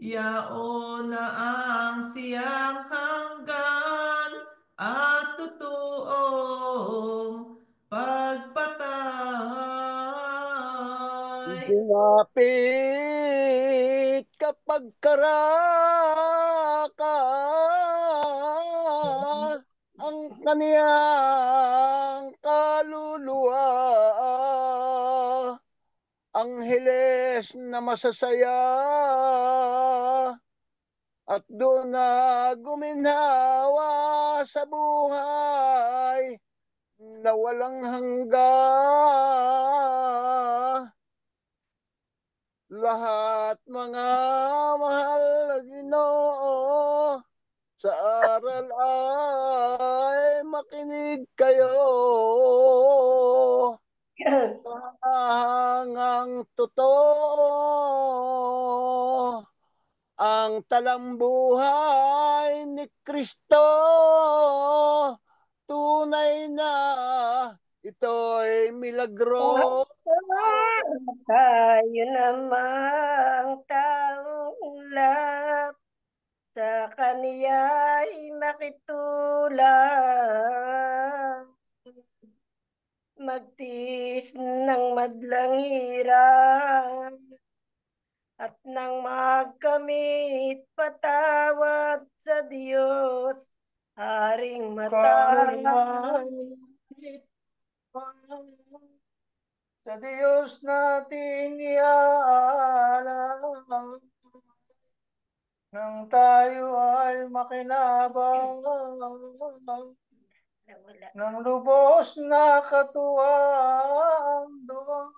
yaon na ang siyang hanggan at totoong pagpatay. Dumapit kapag karaka ang kaniyang kaluluwa, angheles na masasaya, at doon na guminhawa sa buhay na walang hanggan. Lahat mga mahal na Ginoo, sa aral ay makinig kayo. Hangang totoo ang talambuhay ni Kristo. Tunay na ito'y milagro. Tayo namang taong lap sa kaniya'y makitulad. Magtiis ng madlang hirap at nang magkamit patawad sa Diyos, Haring matalit. Sa Diyos nating iaalam, nang tayo ay makinabang ng lubos na katuwang doon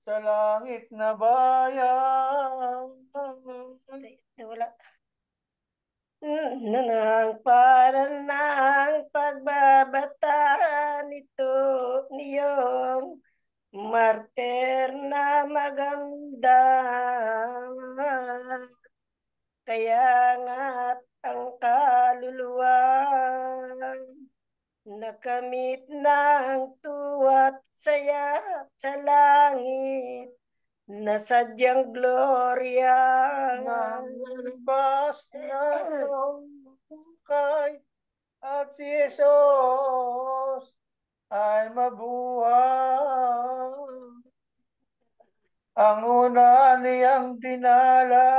sa langit na bayan. Wala. Nang para ng pagbabata nito niyong martir na maganda. Kaya nga't ang kaluluwa nakamit ng tuwa't saya sa langit na sadyang gloria. Nalabas na hukay at si Jesus ay mabuhay. Ang una niyang dinala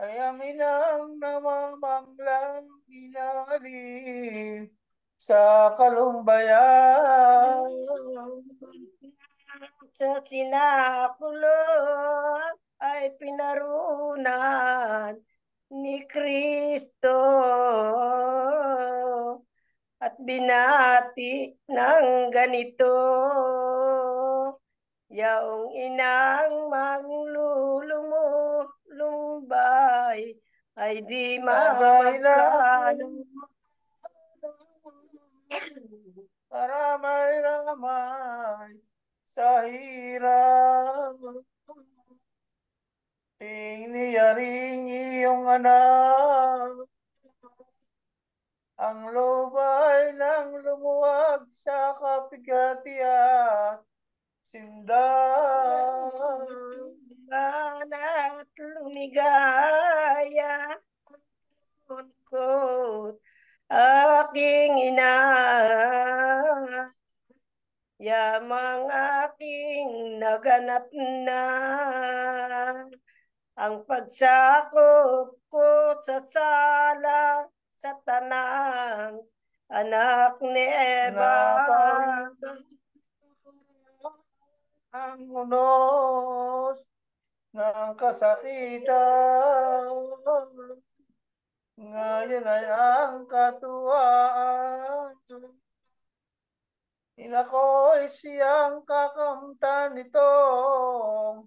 ay ang inang namamanglang inalim sa kalumbayan. Sa sinakulong ay pinarunan ni Kristo at binati ng ganito, yaong inang manglulumbay ay di magkano. Karamay-ramay sa hirap, iniyaring iyong anak. Ang lubay nang lumuwag sa kapigatian, sindan at lumigaya ko aking ina, yamang aking naganap na ang pagsakop ko sa sala sa tanang anak ni Eva. Ang unos ng kasakitan, ngayon ay ang katuwaan. Inako'y siyang kakamtan nitong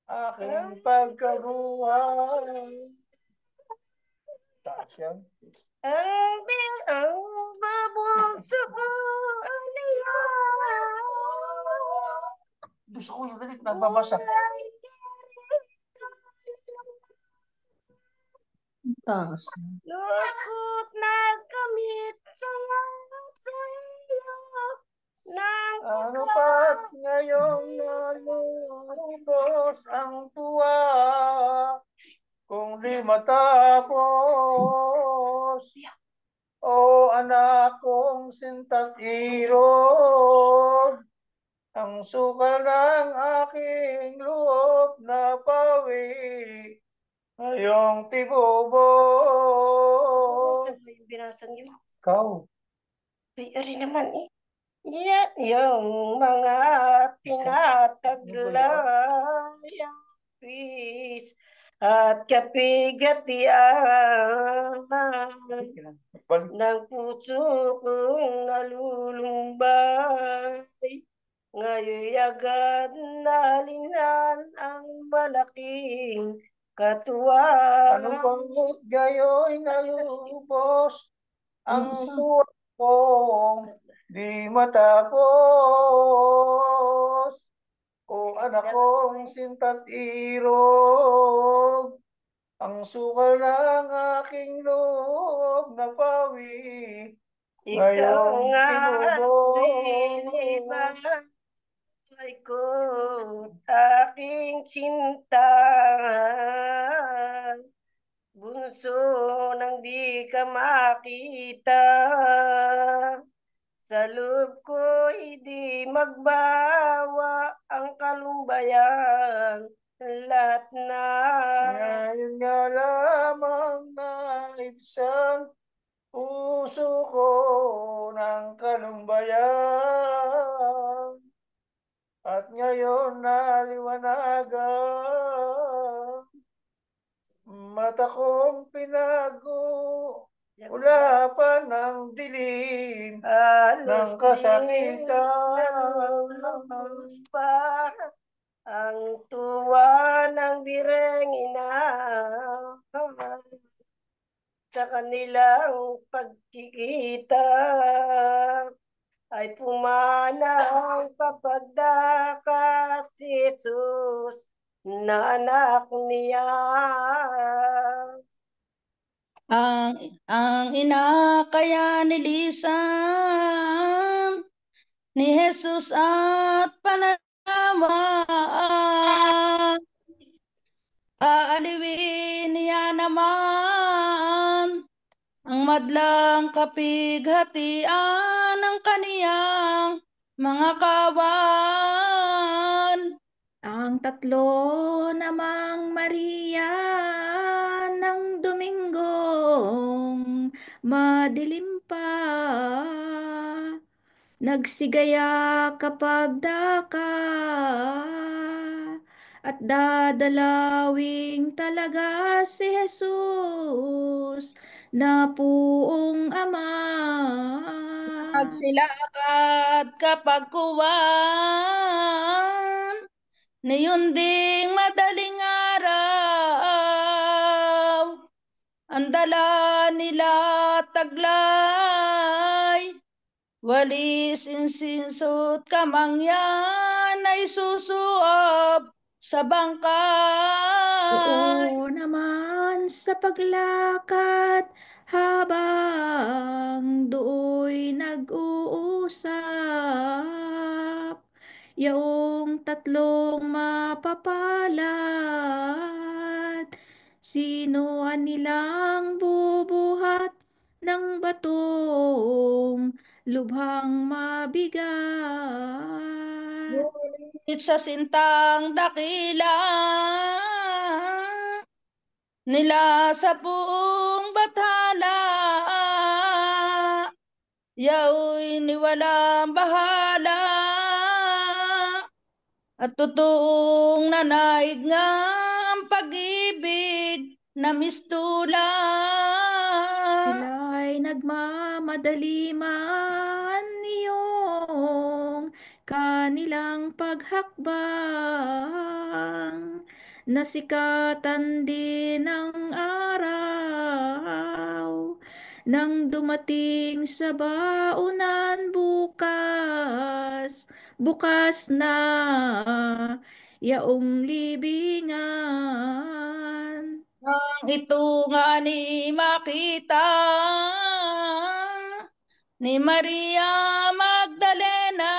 aking pagkabuhay. Taas yan. Ang babunso ko Gusto ko yung galit, nagbabasa. Taas. lukot na kamit sa iyo ng Ano pa't ngayong nalulubos ang tuwa, kung di matapos, o anak kong sintat irod, ang sukal ng aking loob na pawi, ngayong tibubos. binasa niyo. Ikaw. Ay, ari naman eh. Yan yung mga tinataglay ang peace at kapigatian ng puso kong nalulumbay. ngayon agad nalinan ang malaking katuwang. Ano bangit gayo'y nalubos ang buwan kong di matapos. O anak kong sinta't irog, ang sukal ng aking loob na pawi, Ikaw ngayong nga tinubos. dinibay ko't aking sinta, bunso nang di ka makita. Sa loob ko'y di magbawa ang kalumbayang lahat na. Ngayon nga lamang naibsan puso ko ng kalumbayan, at ngayon naliwanagan mata kong pinag-ulapan ng dilim ng kasakitan. Pa ang tuwa ng bireng ina sa kanilang pagkikita ay pumanaw kapag dakat si Jesus na anak niya. Ang ina kaya nilisan ni Jesus at pananawa, aaliwin niya naman ang madlang kapighatian ng kaniyang mga kawan. Ang tatlo namang Maria ng Domingong madilim pa, nagsigaya kapag daka at dadalawing talaga si Jesus na puong Ama. Nagsilakad kapag kuwan, niyon ding madaling araw, ang dala nila taglay, walis insinso't kamangyan ay susuob sa bangkay. Oo naman sa paglakad habang dooy nag-uusap, yaong tatlong mapapalad, sino nilang bubuhat ng batong lubhang mabigat. Ngunit sa sintang dakila nila sa buong bathala, yaoy ni walang bahala, at totoong nanaig nga ang pag-ibig na mistulan. Sila'y nagmamadali man niyong kanilang paghakbang, nasikatan din ng araw nang dumating sa baunan bukas na yaong libingan. Nang ito nga ni makita ni Maria Magdalena,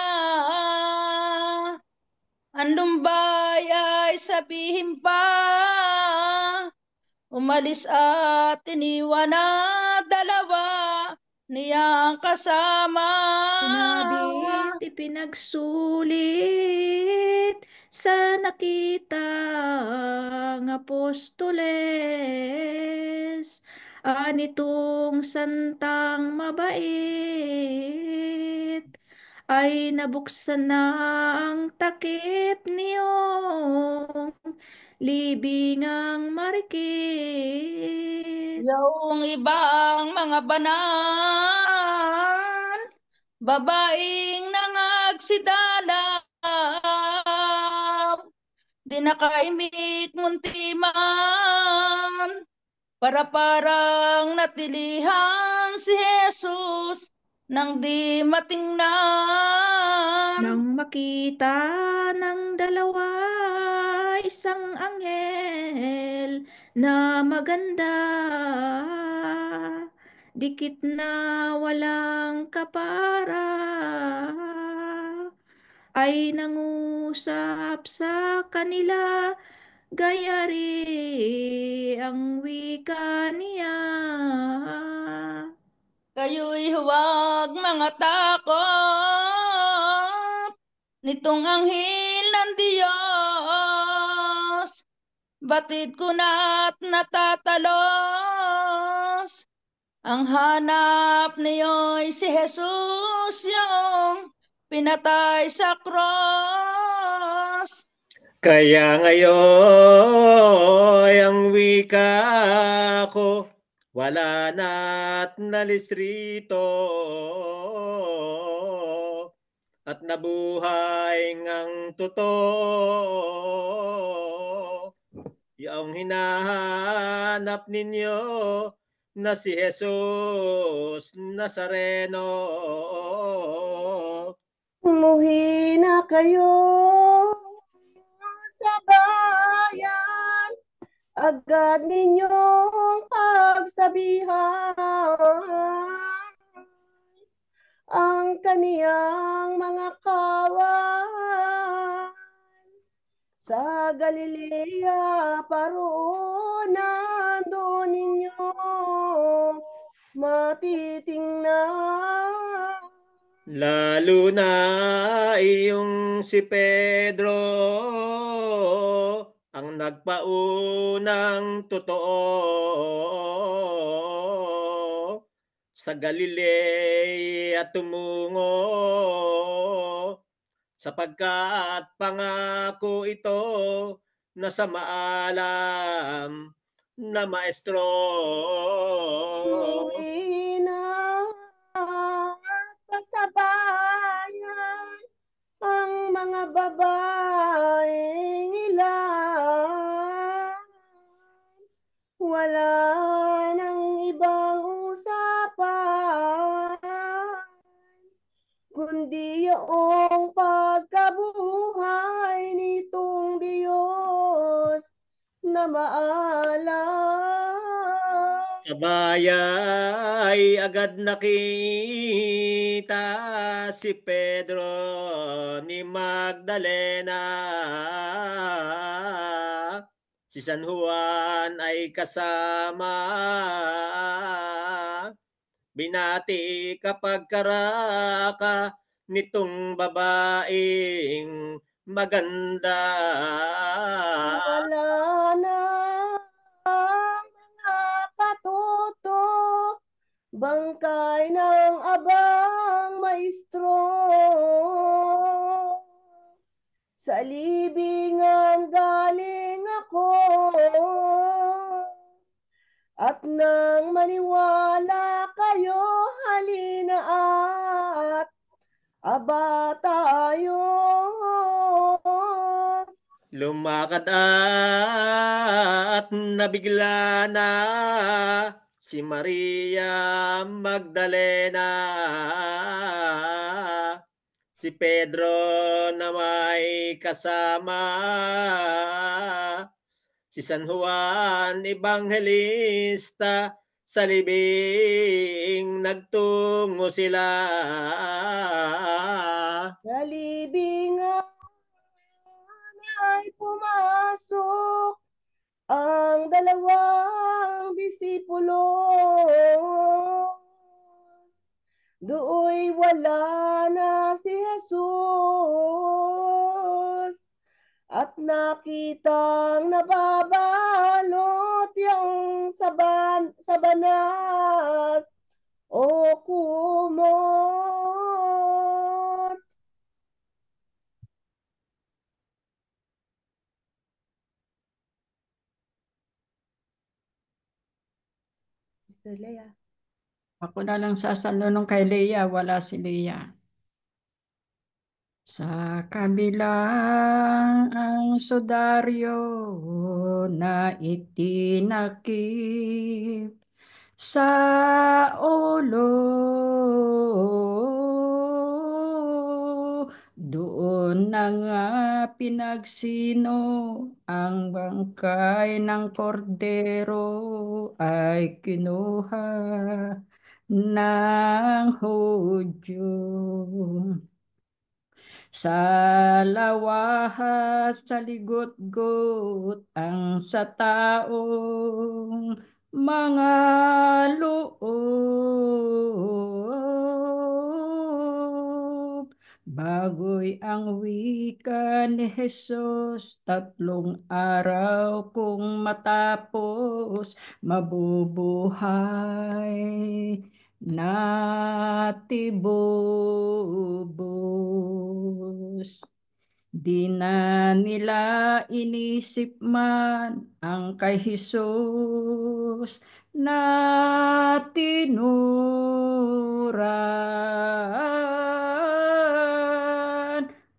ang lumbay ay sabihin pa, umalis at iniwan na dalawa niyang kasama. Sinabit ipinagsulit sa nakitang apostoles, anitong santang mabait, ay nabuksan na ang takip niyong libingang marikit. Yung ibang mga banan, babaeng nangag nagsidalaw, di nakaimik muntiman, para parang natilihan si Jesus nang di matingnan. Nang makita ng dalawa isang anghel na maganda, dikit na walang kapara, ay nangusap sa kanila, gayari ang wika niya. Kayo'y huwag mga takot, nitong anghel ng Diyos, batid ko na't natatalos. Ang hanap niyo'y si Jesus, yung pinatay sa cross. Kaya ngayon ang wika ko, wala na't nalisrito, at nabuhay ngang totoo. Yung hinahanap ninyo na si Jesus Nazareno. Umuwi na kayo sa bayan, agad ninyong pagsabihan ang kaniyang mga kawan. Sa Galilea paroon nandun ninyo matitingnan. Lalo na iyong si Pedro, ang nagpaunang totoo. Sa Galilea tumungo, sapagkat pangako ito na sa maalam na maestro. Umuwi na sa bayan ang mga babaeng ilan, wala nang ibang usapan, kundi yung pagkabuhay nitong Diyos na maalam. Sa bayay agad nakita si Pedro ni Magdalena. Si San Juan ay kasama. Binati kapag karaka nitong babaeng maganda. Wala na mga katuto, bangkay ng abang maestro. Sa libingan galing ako, at nang maniwala kayo, halina at aba tayo. Lumakad at nabigla na si Maria Magdalena. Si Pedro na may kasama. Si San Juan Evangelista, sa libing nagtungo sila. Sa libingan ay pumasok ang dalawang disipulo. Dooy wala na si Jesus, at nakitang nababalot yung sabanas o kumot. Sister Lea. Ako na lang sasanunong kay Leah, wala si Leah. Sa kabilang ang sudaryo na itinakip sa ulo, doon na nga pinagsino ang bangkay ng kordero ay kinuha ng Hudyo. Sa lawahas, sa ligot-got ang sa taong mga loob. Bagoy ang wika ni Jesus, 3 araw kung matapos, mabubuhay na tibubos. Di na nila inisip man ang kay Jesus na tinuran.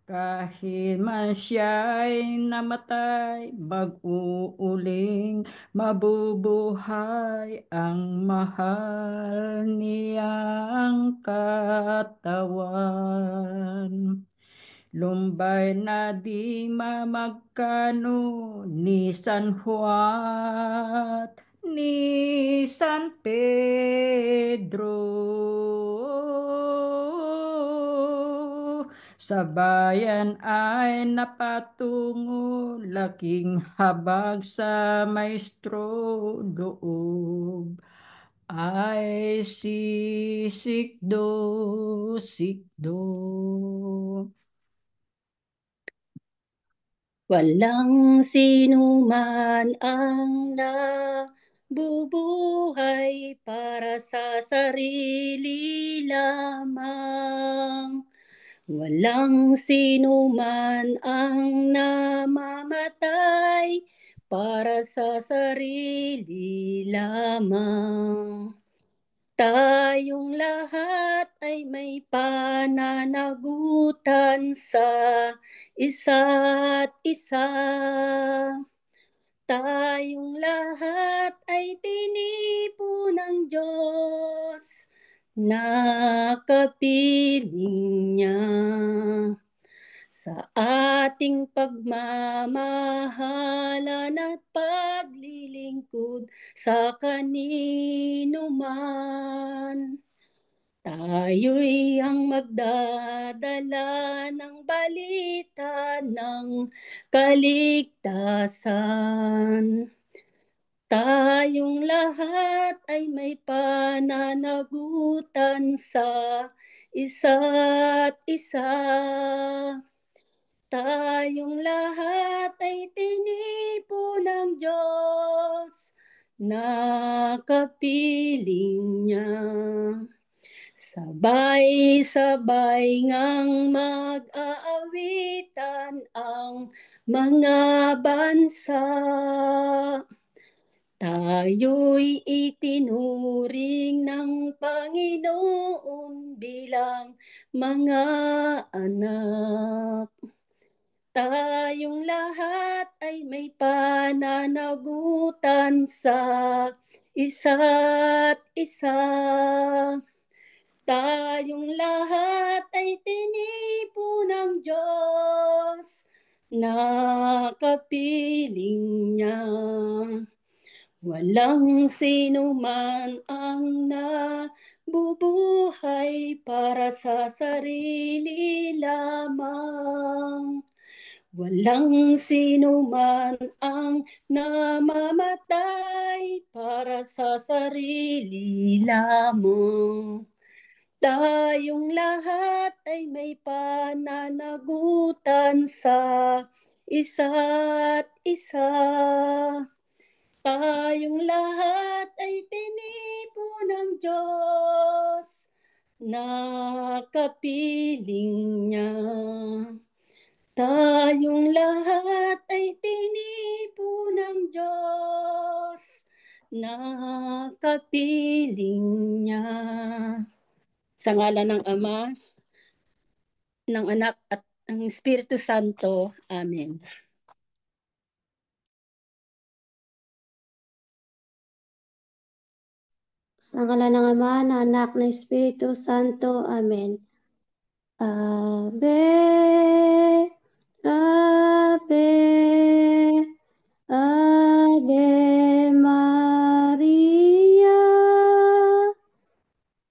Kahit man siya'y namatay, mag-uuling mabubuhay ang mahal niyang katawan. Lumbay na di mamagkano ni San Juan, ni San Pedro. Sa bayan ay napatungo, laking habag sa maestro, loob ay sikdo. Walang sinuman ang nabubuhay para sa sarili lamang. Walang sinuman ang namamatay para sa sarili lamang. Tayong lahat ay may pananagutan sa isa't isa. Tayong lahat ay tinipo ng Diyos na kapiling niya. Sa ating pagmamahalan at paglilingkod sa kanino man, tayo'y ang magdadala ng balita ng kaligtasan. Tayong lahat ay may pananagutan sa isa't isa. Tayong lahat ay tinipo ng Diyos na kapiling niya. Sabay-sabay ngang mag-aawitan ang mga bansa. Tayo'y itinuring ng Panginoon bilang mga anak. Tayong lahat ay may pananagutan sa isa't isa. Tayong lahat ay tinipo ng Diyos na kapiling niya. Walang sinuman ang nabubuhay para sa sarili lamang. Walang sinuman ang namamatay para sa sarili lamang. Tayong lahat ay may pananagutan sa isa't isa. Tayong lahat ay tinipo ng Diyos na kapiling niya. Tayong lahat ay tinipo ng Diyos na kapiling niya. Sa ngalan ng Ama, ng Anak at ng Espiritu Santo. Amen. Sa ngalan ng Ama, ng Anak, ng Espiritu Santo. Amen. Ave, Ave, Ave Maria,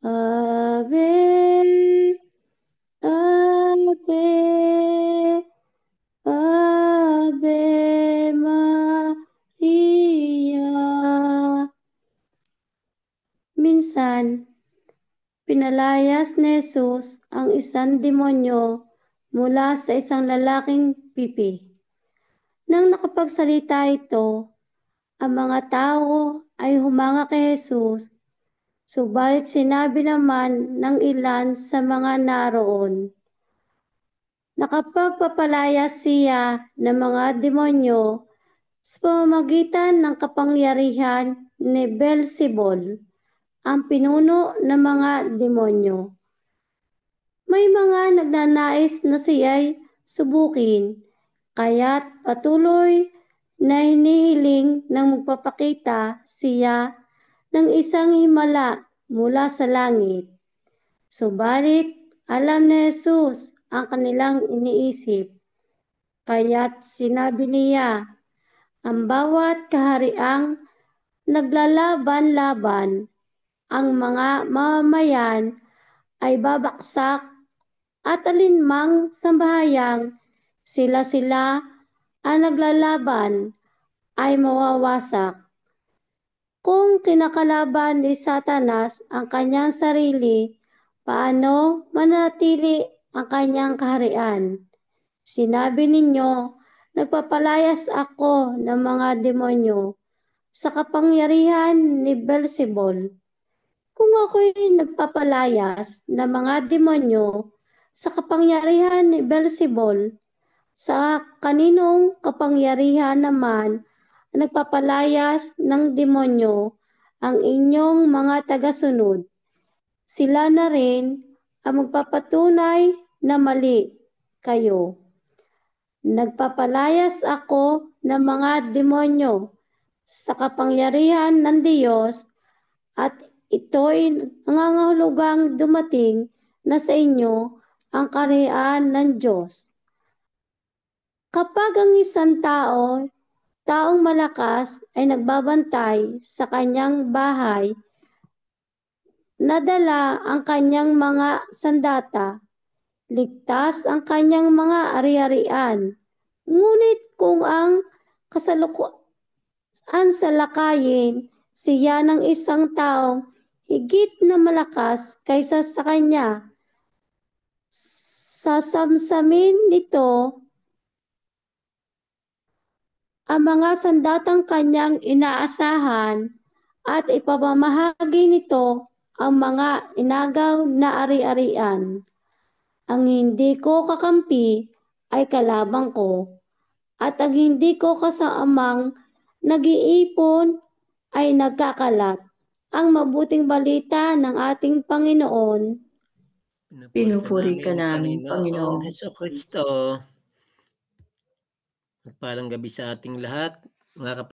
Ave, Ave, Ave Maria. Minsan, pinalayas ni Jesus ang isang demonyo mula sa isang lalaking pipi. Nang nakapagsalita ito, ang mga tao ay humanga kay Jesus, subalit sinabi naman ng ilan sa mga naroon, nakapagpapalayas siya ng mga demonyo sa pamamagitan ng kapangyarihan ni Beelzebul, ang pinuno ng mga demonyo. May mga nagnanais na siya'y subukin, kaya't patuloy na hinihiling ng magpapakita siya ng isang himala mula sa langit. Subalit, alam ni Jesus ang kanilang iniisip, kaya't sinabi niya, ang bawat kahariang naglalaban-laban ang mga mamamayan ay babaksak at alinmang sambahayang sila-sila ang naglalaban ay mawawasak. Kung kinakalaban ni Satanas ang kanyang sarili, paano manatili ang kanyang kaharian? Sinabi ninyo, nagpapalayas ako ng mga demonyo sa kapangyarihan ni Beelzebul. Kung ako'y nagpapalayas ng mga demonyo sa kapangyarihan ni Beelzebul, sa kaninong kapangyarihan naman nagpapalayas ng demonyo ang inyong mga tagasunod? Sila na rin ang magpapatunay na mali kayo. Nagpapalayas ako ng mga demonyo sa kapangyarihan ng Diyos at ito'y nangangahulugang dumating na sa inyo ang kaharian ng Diyos. Kapag ang isang taong malakas ay nagbabantay sa kanyang bahay, nadala ang kanyang mga sandata, ligtas ang kanyang mga ari-arian. Ngunit kung ang salakayin siya ng isang taong higit na malakas kaysa sa kanya, sasamsamin nito ang mga sandatang kanyang inaasahan at ipamamahagi nito ang mga inagaw na ari-arian. Ang hindi ko kakampi ay kalabang ko, at ang hindi ko kasamang nag-iipon ay nagkakalat. Ang mabuting balita ng ating Panginoon. Pinupuri ka namin, Panginoong Hesukristo. Magpalang gabi sa ating lahat, mga